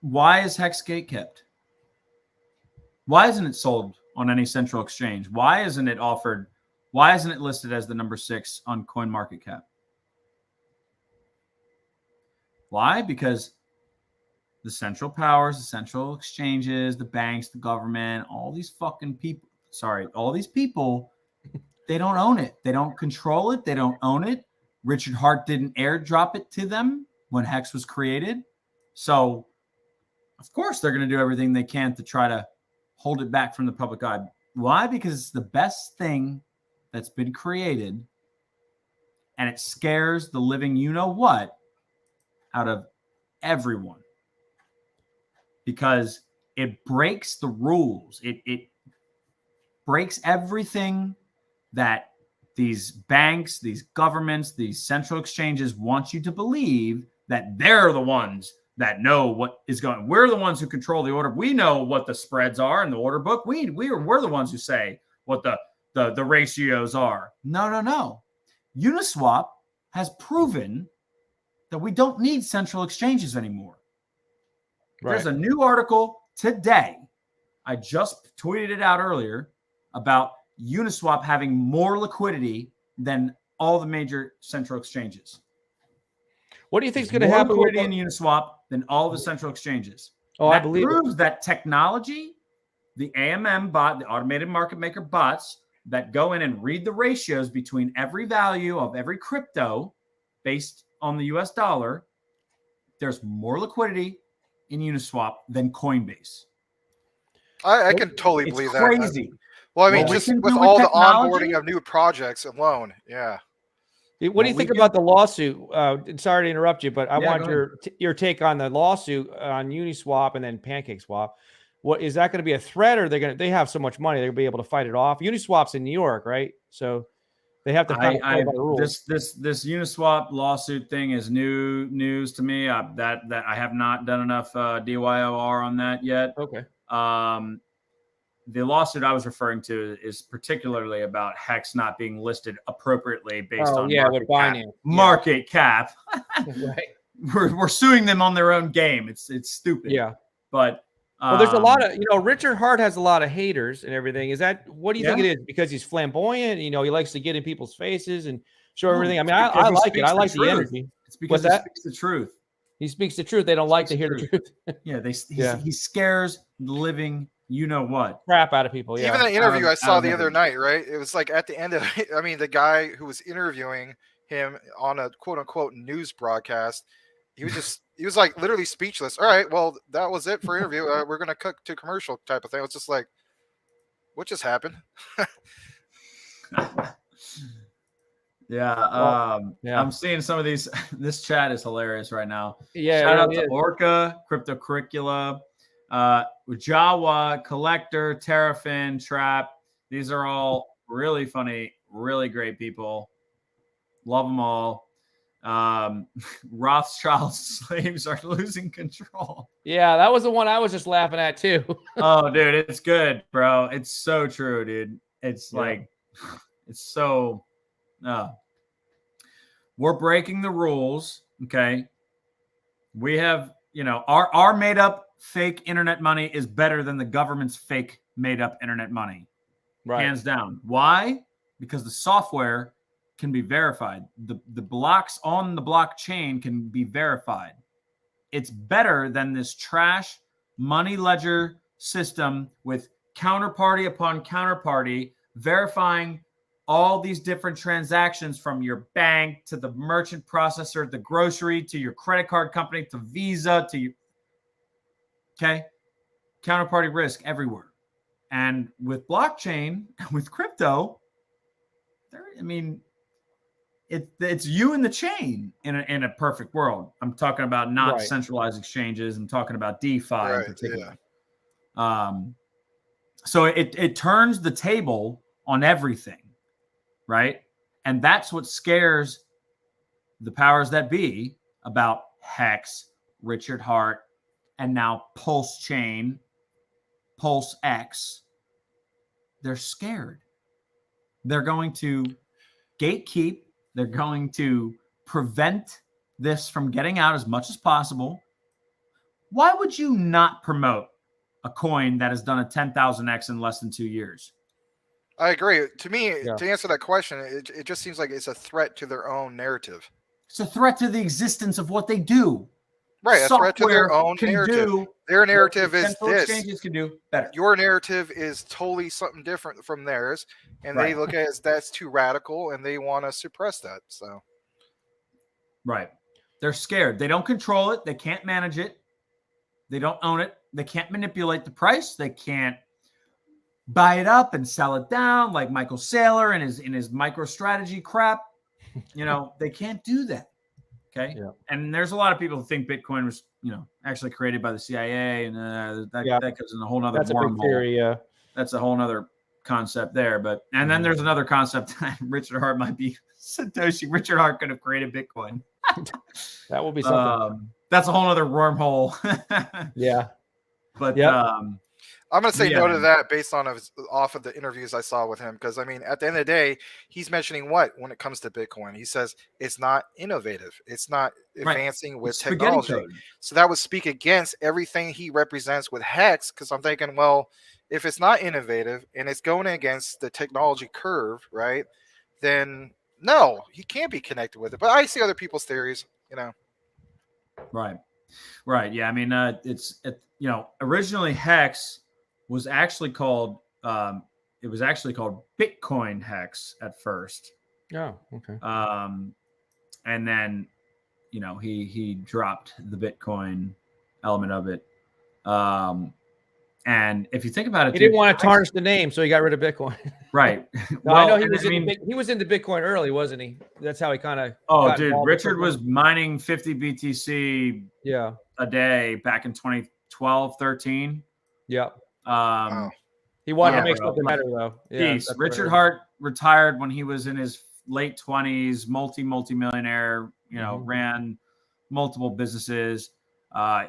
why is Hex gate kept? Why isn't it sold on any central exchange? Why isn't it offered? Why isn't it listed as the number 6 on CoinMarketCap? Why? Because the central powers, the central exchanges, the banks, the government, all these fucking people, all these people, they don't own it. They don't control it. They don't own it. Richard Hart didn't airdrop it to them when Hex was created. So, of course, they're going to do everything they can to try to hold it back from the public eye. Why? Because it's the best thing that's been created, and it scares the living you-know-what out of everyone. Because it breaks the rules. It breaks everything that these banks, these governments, these central exchanges want you to believe, that they're the ones that know what is going. We're the ones who control the order. We know what the spreads are in the order book. We're the ones who say what the ratios are. No. Uniswap has proven that we don't need central exchanges anymore. Right. There's a new article today. I just tweeted it out earlier about Uniswap having more liquidity than all the major central exchanges. What do you think is going to happen with in Uniswap than all the central exchanges? Oh, that I believe proves that technology, the AMM bot, the automated market maker bots that go in and read the ratios between every value of every crypto based on the US dollar, there's more liquidity in Uniswap than Coinbase. I can totally believe that. It's crazy. Well, I mean, just with all the onboarding of new projects alone, yeah. What do you think about the lawsuit? Sorry to interrupt you, but I want your take on the lawsuit on Uniswap and then PancakeSwap. What is that going to be a threat, or they have so much money they're going to be able to fight it off? Uniswap's in New York, right? So they have to play by the rules. This Uniswap lawsuit thing is news to me. That I have not done enough DYOR on that yet. Okay. The lawsuit I was referring to is particularly about Hex not being listed appropriately based on market cap. Right. We're suing them on their own game. It's stupid. Yeah. But well, there's a lot of, Richard Hart has a lot of haters and everything. What do you think it is? Because he's flamboyant, he likes to get in people's faces and show everything. I mean, I like it. I like the energy. It's because he speaks the truth. He speaks the truth. They don't like to hear the truth. Yeah, he scares the living crap out of people. Yeah. Even the interview I saw the other night, right? It was like at the end of it, I mean, the guy who was interviewing him on a quote unquote news broadcast, he was like literally speechless. All right, well, that was it for interview. We're gonna cut to commercial type of thing. It was just like, what just happened? I'm seeing some of these. This chat is hilarious right now. Yeah, shout out to Orca, Crypto Curricula, Jawa, Collector, Terrafin, Trap. These are all really funny, really great people. Love them all. Rothschild slaves are losing control. Yeah, that was the one I was just laughing at too. Oh, dude, it's good, bro. It's so true, dude. It's like, it's so. We're breaking the rules. Okay, we have, our made up fake internet money is better than the government's fake made up internet money, hands down. Why? Because the software can be verified. The blocks on the blockchain can be verified. It's better than this trash money ledger system with counterparty upon counterparty verifying all these different transactions from your bank to the merchant processor, the grocery, to your credit card company, to Visa, to you. Okay. Counterparty risk everywhere. And with blockchain, with crypto, it's you and the chain in a perfect world. I'm talking about not centralized exchanges. I'm talking about DeFi in particular. Yeah. So it turns the table on everything, right? And that's what scares the powers that be about Hex, Richard Hart, and now Pulsechain, PulseX. They're scared. They're going to gatekeep. They're going to prevent this from getting out as much as possible. Why would you not promote a coin that has done a 10,000x in less than 2 years? I agree. To me, to answer that question, it just seems like it's a threat to their own narrative. It's a threat to the existence of what they do. Right, a threat to their Software own can narrative. do Their narrative what is central this. exchanges can do better. Your narrative is totally something different from theirs, and they look at it as that's too radical, and they want to suppress that. So, right, they're scared. They don't control it. They can't manage it. They don't own it. They can't manipulate the price. They can't buy it up and sell it down like Michael Saylor in his micro strategy crap. You know, they can't do that. Okay. Yeah. And there's a lot of people who think Bitcoin was, actually created by the CIA, and that goes in a whole nother wormhole. That's a whole nother concept there. But then there's another concept that Richard Hart might be Satoshi. Richard Hart could have created Bitcoin. That will be something. That's a whole other wormhole. Yeah. But I'm going to say no to that based on off of the interviews I saw with him. Because, I mean, at the end of the day, he's mentioning what when it comes to Bitcoin? He says it's not innovative. It's not advancing with technology. So that would speak against everything he represents with Hex. Because I'm thinking, well, if it's not innovative and it's going against the technology curve, right, then no, he can't be connected with it. But I see other people's theories, Right. Yeah. I mean, originally Hex was actually called Bitcoin Hex at first. Oh, okay. And then, he dropped the Bitcoin element of it. And if you think about it, he didn't want to tarnish the name, so he got rid of Bitcoin. Right. Well, I know he was into Bitcoin early, wasn't he? That's how he kind of. Oh, dude, Richard was mining 50 BTC a day back in 2012, 13. Yeah. Wow. He wanted to make something better, though. Yeah, Richard Hart retired when he was in his late 20s, multi-millionaire, ran multiple businesses.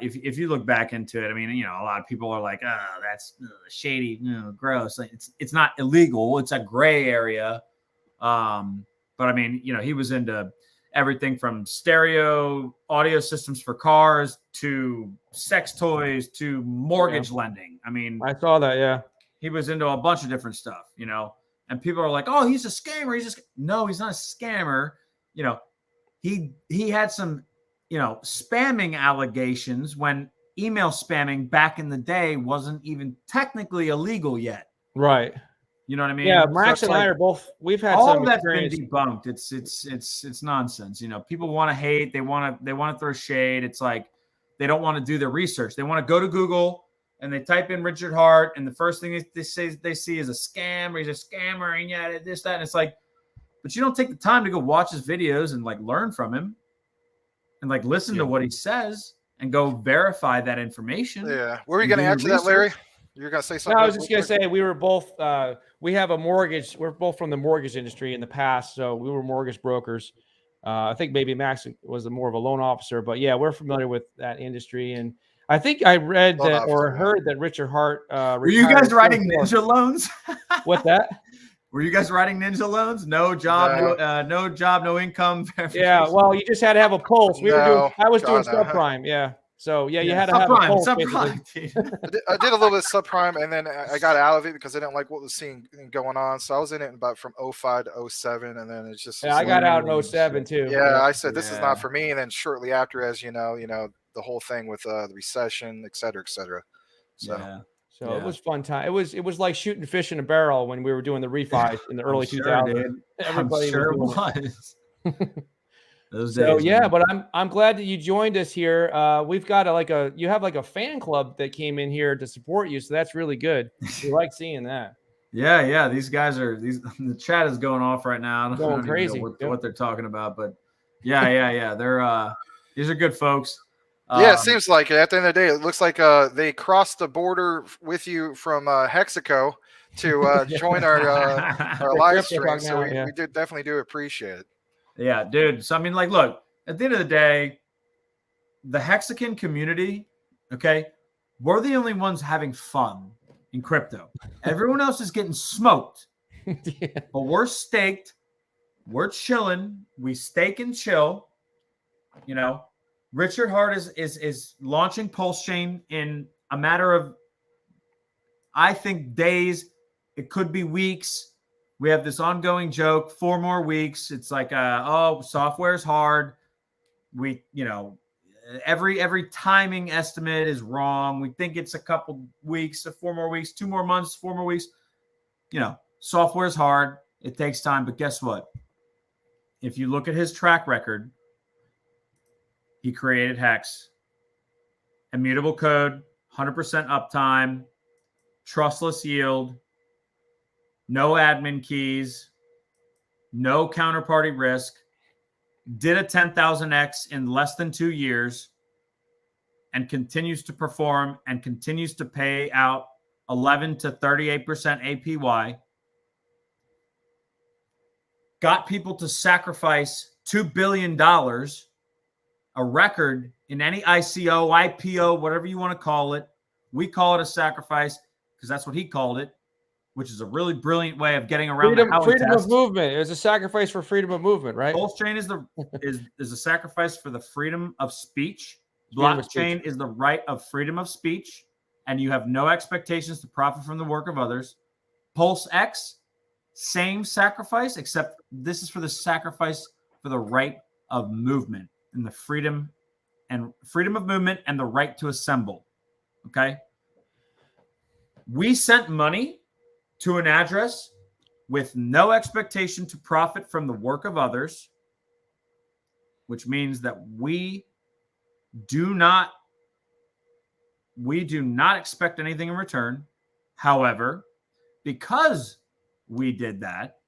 If you look back into it, I mean, a lot of people are like, oh, that's shady, gross. Like, it's not illegal. It's a gray area. But I mean, he was into everything from stereo audio systems for cars to sex toys to mortgage lending. I mean, I saw that. Yeah. He was into a bunch of different stuff, and people are like, oh, he's a scammer. No, he's not a scammer. He had some, spamming allegations when email spamming back in the day wasn't even technically illegal yet. Right. You know what I mean? Yeah. Max and I are both, we've had all some that's experience. Been debunked. It's nonsense. People want to hate. They want to throw shade. It's like, they don't want to do their research. They want to go to Google and they type in Richard Hart, and the first thing they see is a scam, or he's a scammer, and this, that. And it's like, but you don't take the time to go watch his videos and learn from him and listen to what he says and go verify that information. Yeah. Were you going to answer that, Larry? You were going to say something? No, I was just going to say we were both, we have a mortgage. We're both from the mortgage industry in the past. So we were mortgage brokers. I think maybe Max was more of a loan officer, but yeah, we're familiar with that industry. And I think I read that or heard that Richard Hart. Were you guys writing ninja loans? What's that? Were you guys writing ninja loans? No job, no job, no income. Yeah, well, you just had to have a pulse. I was doing subprime. Yeah. So yeah, you had to have a pulse. Subprime. I did a little bit of subprime, and then I got out of it because I didn't like what was going on. So I was in it about from 05 to 07, and then it's just. Yeah, I got out in 07 too. Yeah, I said this is not for me, and then shortly after, as you know, the whole thing with the recession, et cetera, et cetera. So. So it was fun time. It was like shooting fish in a barrel when we were doing the refis in the early 2000s. Everybody was. Those days, so yeah, but I'm glad that you joined us here. We've got you have a fan club that came in here to support you, so that's really good. We like seeing that. Yeah. These guys the chat is going off right now. I don't crazy. Know what they're talking about, but yeah. They're these are good folks. Yeah, it seems like it. At the end of the day, it looks like they crossed the border with you from Hexico to join our live stream. So we definitely do appreciate it. Yeah, dude. So I mean, look, at the end of the day, the Hexican community, okay, we're the only ones having fun in crypto. Everyone else is getting smoked, but we're staked We're chilling. We stake and chill. You know, Richard Hart is launching Pulsechain in a matter of, I think, days. It could be weeks. We have this ongoing joke, 4 more weeks. It's like, oh, software's hard. We, every timing estimate is wrong. We think it's a couple weeks, 4 more weeks, 2 more months, 4 more weeks. Software's hard. It takes time. But guess what? If you look at his track record, he created Hex, immutable code, 100% uptime, trustless yield, no admin keys, no counterparty risk, did a 10,000x in less than 2 years, and continues to perform and continues to pay out 11 to 38% APY. Got people to sacrifice $2 billion, a record in any ICO, IPO, whatever you want to call it. We call it a sacrifice because that's what he called it, which is a really brilliant way of getting around freedom of movement. It was a sacrifice for freedom of movement, right? Pulsechain is a sacrifice for the freedom of speech. Blockchain is the right of freedom of speech, and you have no expectations to profit from the work of others. PulseX, same sacrifice, except this is for the sacrifice for the right of movement and the freedom of movement and the right to assemble. Okay. We sent money to an address with no expectation to profit from the work of others, which means that we do not expect anything in return. However, because we did that,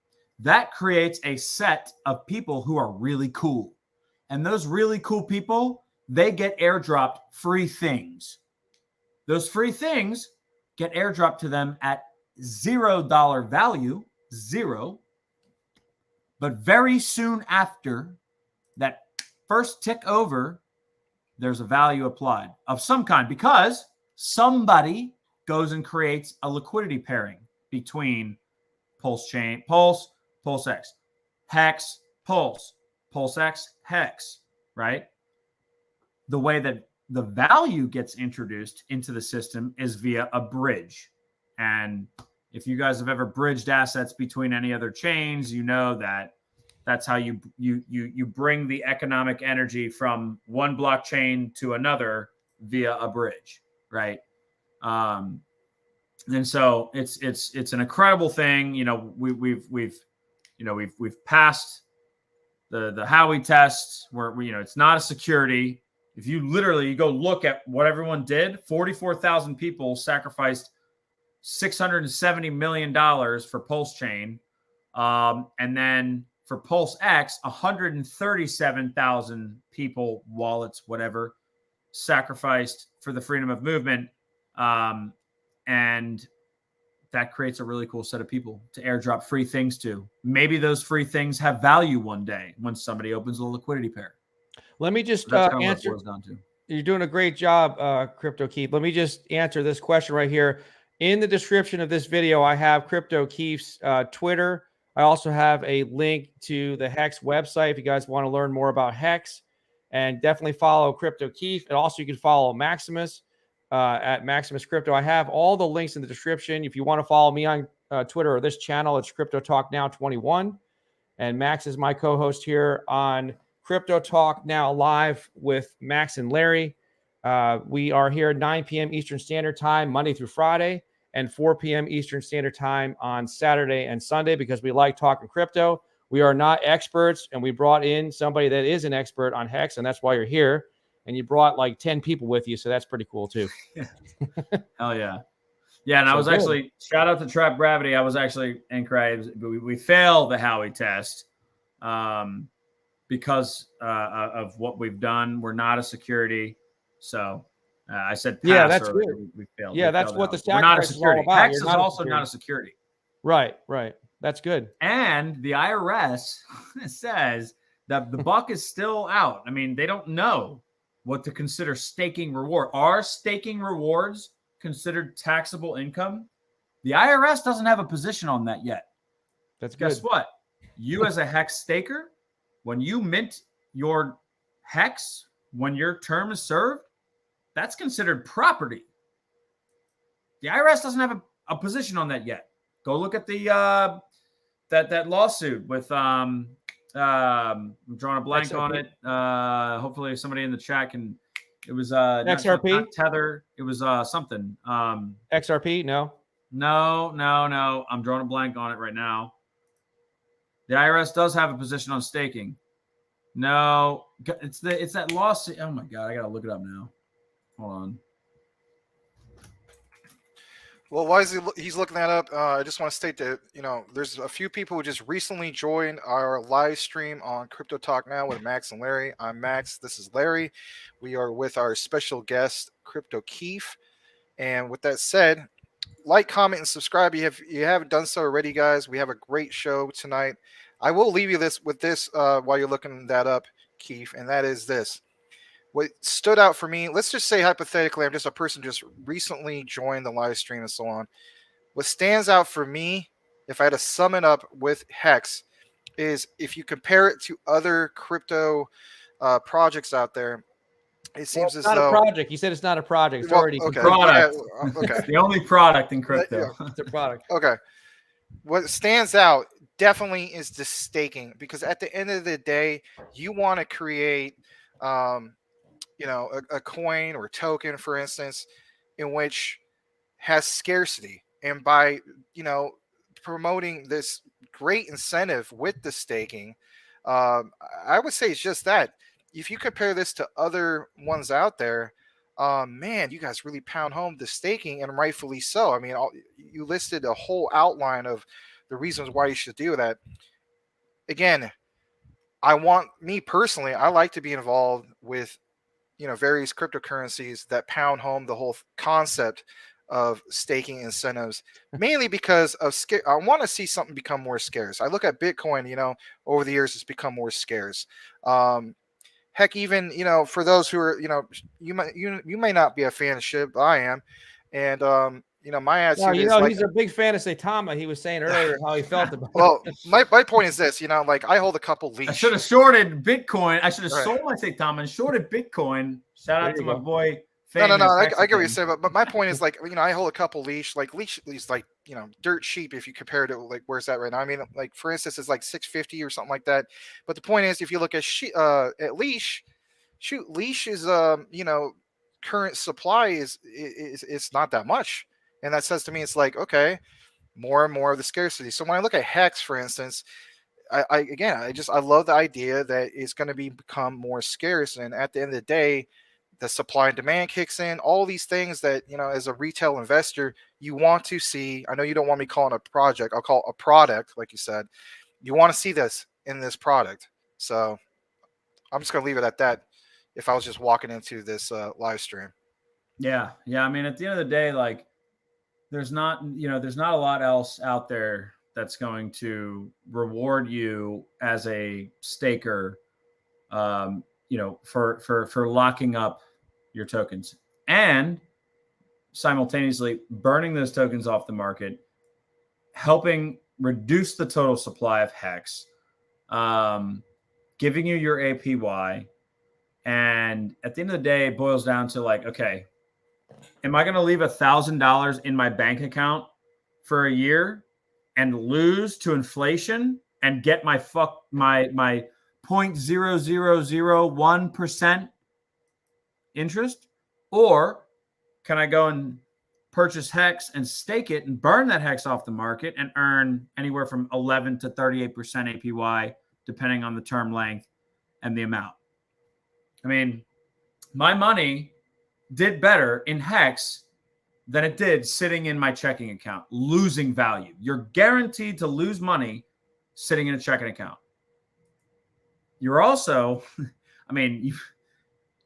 that creates a set of people who are really cool. And those really cool people, they get airdropped free things. Those free things get airdropped to them at $0 value, zero. But very soon after that first tick over, there's a value applied of some kind because somebody goes and creates a liquidity pairing between Pulsechain, PulseX, Hex, PulseX, Hex, right? The way that the value gets introduced into the system is via a bridge. And if you guys have ever bridged assets between any other chains, you know that that's how you bring the economic energy from one blockchain to another via a bridge, right? And so it's an incredible thing. We've passed the Howey tests where it's not a security. If you go look at what everyone did, 44,000 people sacrificed $670 million for Pulsechain. And then for PulseX, 137,000 people, wallets, whatever, sacrificed for the freedom of movement. And that creates a really cool set of people to airdrop free things to. Maybe those free things have value one day when somebody opens a liquidity pair. Let me just answer. You're doing a great job, KryptoKEEF. Let me just answer this question right here. In the description of this video, I have KryptoKEEF's Twitter. I also have a link to the Hex website if you guys want to learn more about Hex. And definitely follow KryptoKEEF. And also you can follow Maximus at Maximus Crypto. I have all the links in the description. If you want to follow me on Twitter or this channel, it's Crypto Talk Now 21. And Max is my co-host here on Crypto Talk Now Live with Max and Larry. We are here 9 p.m. Eastern Standard Time, Monday through Friday, and 4 p.m. Eastern Standard Time on Saturday and Sunday because we like talking crypto. We are not experts, and we brought in somebody that is an expert on Hex, and that's why you're here. And you brought like 10 people with you, so that's pretty cool too. Hell yeah. Yeah, and so I was actually, shout out to Trap Gravity. I was actually incorrect. We failed the Howey test because of what we've done. We're not a security. So I said pass. Yeah, that's earlier. good. We failed. Yeah, that's what the We're not a sacrifice is all security. about. Hex is You're not a also security. not a security. Right. That's good. And the IRS says that the buck is still out. I mean, they don't know what to consider staking reward. Are staking rewards considered taxable income? The IRS doesn't have a position on that yet. That's good. Guess what? you as a Hex staker, when you mint your Hex, when your term is served, that's considered property. The IRS doesn't have a position on that yet. Go look at the that lawsuit with I'm drawing a blank on it. Hopefully somebody in the chat can. It was XRP, not Tether. It was something. XRP. No. I'm drawing a blank on it right now. The IRS does have a position on staking. No, it's that lawsuit. Oh my god, I gotta look it up now. Hold on. Well, while he's looking that up, I just want to state that, there's a few people who just recently joined our live stream on Crypto Talk Now with Max and Larry. I'm Max. This is Larry. We are with our special guest, KryptoKEEF. And with that said, like, comment, and subscribe. If you haven't done so already, guys, we have a great show tonight. I will leave you with this while you're looking that up, Keef, and that is this. What stood out for me, let's just say hypothetically, I'm just a person just recently joined the live stream and so on. What stands out for me, if I had to sum it up with Hex, is if you compare it to other crypto projects out there, it seems as though... It's not a project. You said it's not a project. It's already a product. Yeah, okay. It's the only product in crypto. It's a product. Okay. What stands out definitely is the staking, because at the end of the day, you want to create... a coin or token, for instance, in which has scarcity. And by, promoting this great incentive with the staking, I would say it's just that. If you compare this to other ones out there, man, you guys really pound home the staking, and rightfully so. I mean, you listed a whole outline of the reasons why you should do that. Again, me personally, I like to be involved with various cryptocurrencies that pound home the whole concept of staking incentives, mainly because of I want to see something become more scarce. I look at Bitcoin, over the years, it's become more scarce. Heck, even, for those who are, you may not be a fan of SHIB, but I am. And, my attitude is like, he's a big fan of Saitama. He was saying earlier how he felt about well, it. my point is this, like I hold a couple leash. I should have shorted Bitcoin. I should have sold my Saitama and shorted Bitcoin. Shout out to my boy. No. I get what you're saying, but my point is, like, I hold a couple leash. Like, leash is like, dirt cheap if you compare it to like where's that right now. I mean, like, for instance, it's like $650 or something like that. But the point is, if you look at leash, leash is current supply is it's not that much. And that says to me, it's like, okay, more and more of the scarcity. So when I look at Hex, for instance, I love the idea that it's going to become more scarce. And at the end of the day, the supply and demand kicks in, all these things that, as a retail investor, you want to see. I know you don't want me calling it a project. I'll call it a product, like you said. You want to see this in this product. So I'm just going to leave it at that if I was just walking into this live stream. Yeah. I mean, at the end of the day, like, there's not a lot else out there that's going to reward you as a staker, for locking up your tokens and simultaneously burning those tokens off the market, helping reduce the total supply of Hex, giving you your APY. And at the end of the day, it boils down to like, okay, am I going to leave $1,000 in my bank account for a year and lose to inflation and get my 0.0001% interest? Or can I go and purchase Hex and stake it and burn that Hex off the market and earn anywhere from 11 to 38% APY, depending on the term length and the amount? I mean, my money did better in Hex than it did sitting in my checking account, losing value. You're guaranteed to lose money sitting in a checking account. You're also, I mean,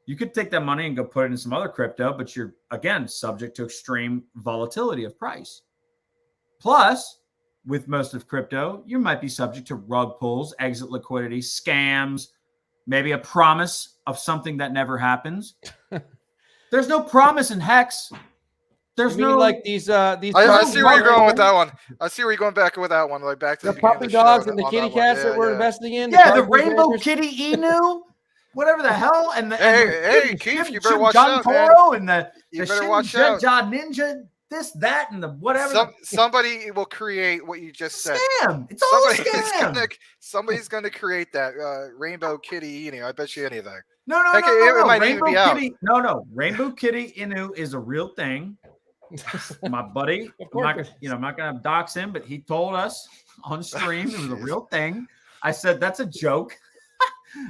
you could take that money and go put it in some other crypto, but you're, again, subject to extreme volatility of price. Plus, with most of crypto, you might be subject to rug pulls, exit liquidity, scams, maybe a promise of something that never happens. There's no promise in Hex. There's You mean no like these I no see where you're going with right. that one. I see where you're going back with that one. Like back to the the beginning puppy of the show dogs and the on kitty that one. cats that Yeah, we're yeah. investing in. Yeah, the cartoon Rainbow characters? Kitty Inu, whatever the hell, and the Hey, Keith, you better watch out, man. Toro and the You the better Shin watch out. Ninja, this, that, and the whatever. Somebody will create what you just said. Scam. It's all a Somebody scam. somebody's gonna create that Rainbow Kitty eating. I bet you anything. No, Heck, it might even Rainbow be out. Kitty. No. Rainbow Kitty Inu is a real thing. My buddy, I'm not gonna dox him, but he told us on stream it was a real thing. I said that's a joke.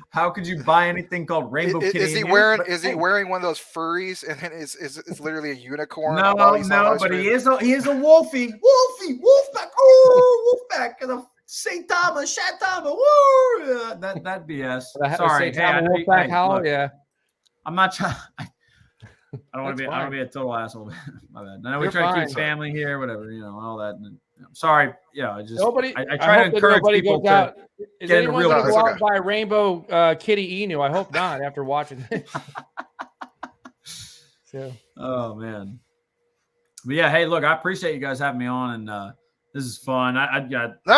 How could you buy anything called Rainbow Kitty? Is he wearing? Is he wearing one of those furries? And then it's literally a unicorn. No, but he is a wolfie, wolfback, wolfback, and a Saitama, Shatama, woo! That BS. Sorry, wolfback howl. Look, Yeah, I'm not trying. I don't want That's to be. I don't fine. want to be a total asshole. My bad. No, we You're try to fine. keep family here, whatever, all that. And, sorry, I just nobody. I try to hope that encourage nobody people goes out. to Is get into anyone real going to life. go out Okay. and buy Rainbow Kitty Inu? I hope not. After watching this. So. Oh man. But yeah, hey, look, I appreciate you guys having me on, and this is fun. No,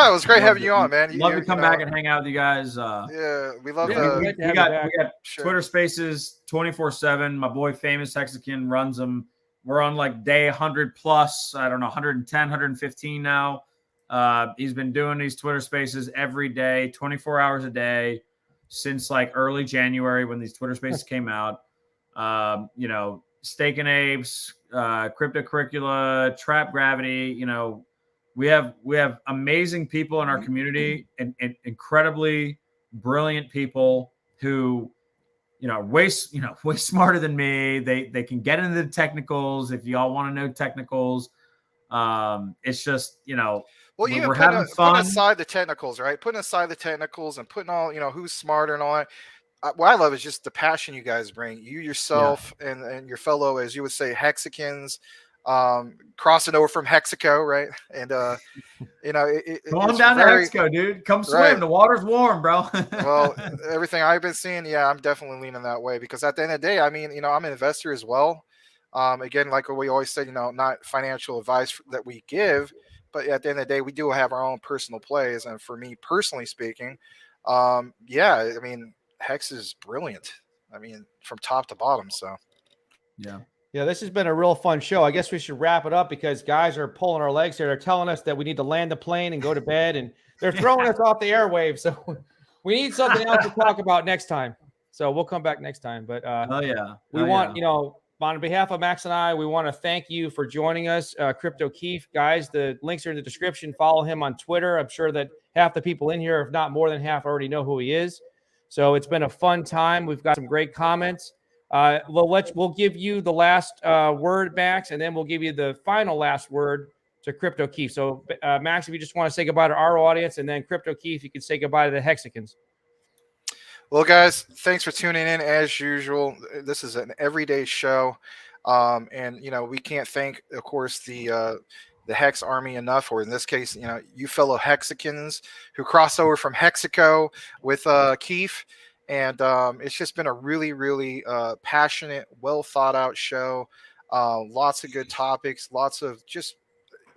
it was great having you on, man. Love to come back and hang out with you guys. Yeah, we love Yeah, the. great to We have got you back. Sure. Twitter Spaces 24/7. My boy Famous Hexican runs them. We're on like day 100 plus. I don't know, 110, 115 now. He's been doing these Twitter Spaces every day, 24 hours a day, since like early January when these Twitter Spaces came out. Steak and Apes, Crypto Curricula, Trap Gravity. We have amazing people in our community and incredibly brilliant people who, way smarter than me. They can get into the technicals if y'all want to know technicals. It's just, Well, even we're having fun. putting aside the technicals, right? Putting aside the technicals and putting all, who's smarter and all that. What I love is just the passion you guys bring. You yourself and your fellow, as you would say, Hexicans, crossing over from Hexico, right? And Come on it's down very, to Hexico, dude. Come swim. Right. The water's warm, bro. Well, everything I've been seeing, yeah, I'm definitely leaning that way because at the end of the day, I mean, I'm an investor as well. Again, like we always said, not financial advice that we give, but at the end of the day, we do have our own personal plays. And for me, personally speaking, I mean, Hex is brilliant. I mean, from top to bottom. So, yeah. Yeah, this has been a real fun show. I guess we should wrap it up because guys are pulling our legs here. They're telling us that we need to land the plane and go to bed, and they're throwing us off the airwaves. So we need something else to talk about next time. So we'll come back next time. But we want, on behalf of Max and I, we want to thank you for joining us, KryptoKEEF. Guys, the links are in the description. Follow him on Twitter. I'm sure that half the people in here, if not more than half, already know who he is. So it's been a fun time. We've got some great comments. We'll give you the last word, Max, and then we'll give you the final last word to KryptoKEEF. So, Max, if you just want to say goodbye to our audience, and then KryptoKEEF, you can say goodbye to the Hexicans. Well, guys, thanks for tuning in as usual. This is an everyday show, and we can't thank, of course, the Hex Army enough, or in this case, you fellow Hexicans who crossed over from Hexico with Keef. And it's just been a really, really passionate, well thought out show. Lots of good topics, lots of just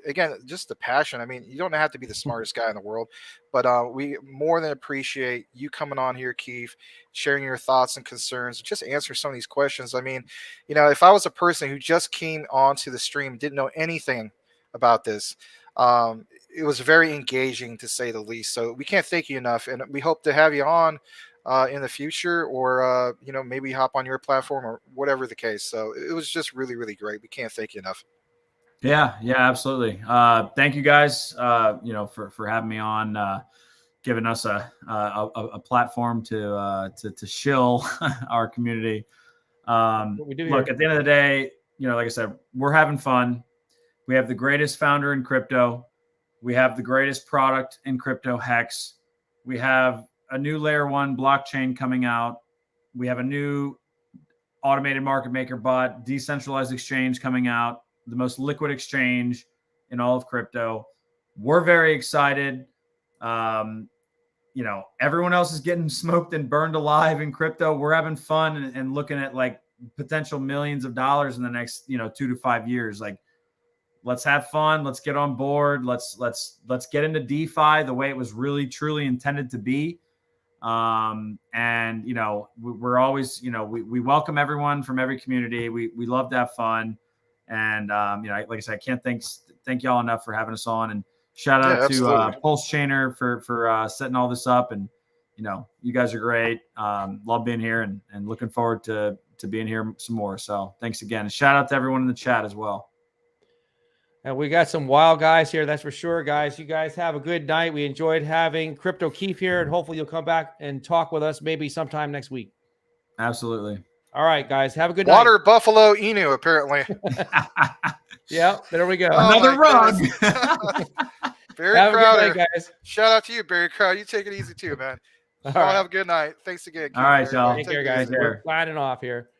the passion. I mean, you don't have to be the smartest guy in the world, but we more than appreciate you coming on here, Keef, sharing your thoughts and concerns, just answer some of these questions. I mean, if I was a person who just came onto the stream, didn't know anything about this, it was very engaging to say the least. So we can't thank you enough, and we hope to have you on in the future, or maybe hop on your platform or whatever the case. So it was just really, really great. We can't thank you enough. Yeah, absolutely. Thank you guys, for having me on, giving us a platform to shill our community. Look, at the end of the day, like I said, we're having fun. We have the greatest founder in crypto. We have the greatest product in crypto, Hex. We have a new layer 1 blockchain coming out. We have a new automated market maker bot, decentralized exchange coming out, the most liquid exchange in all of crypto. We're very excited. Everyone else is getting smoked and burned alive in crypto. We're having fun and looking at like potential millions of dollars in the next, 2 to 5 years. Like, let's have fun. Let's get on board. Let's get into DeFi the way it was really truly intended to be. And we're always, we welcome everyone from every community. We love to have fun. And like I said, I can't thank y'all enough for having us on, and shout out to Pulsechainer for setting all this up. And you guys are great. Love being here and looking forward to being here some more. So thanks again, and shout out to everyone in the chat as well. And we got some wild guys here, that's for sure, guys. You guys have a good night. We enjoyed having KryptoKEEF here, and hopefully you'll come back and talk with us maybe sometime next week. Absolutely. All right, guys. Have a good Water night. Buffalo Inu, apparently. Yeah, there we go. Another rug. Barry Have Crowder. a good night, guys. Shout out to you, Barry Crowder. You take it easy too, man. All Y'all right. have a good night. Thanks again. All right, y'all. Take care, guys. We're signing off here.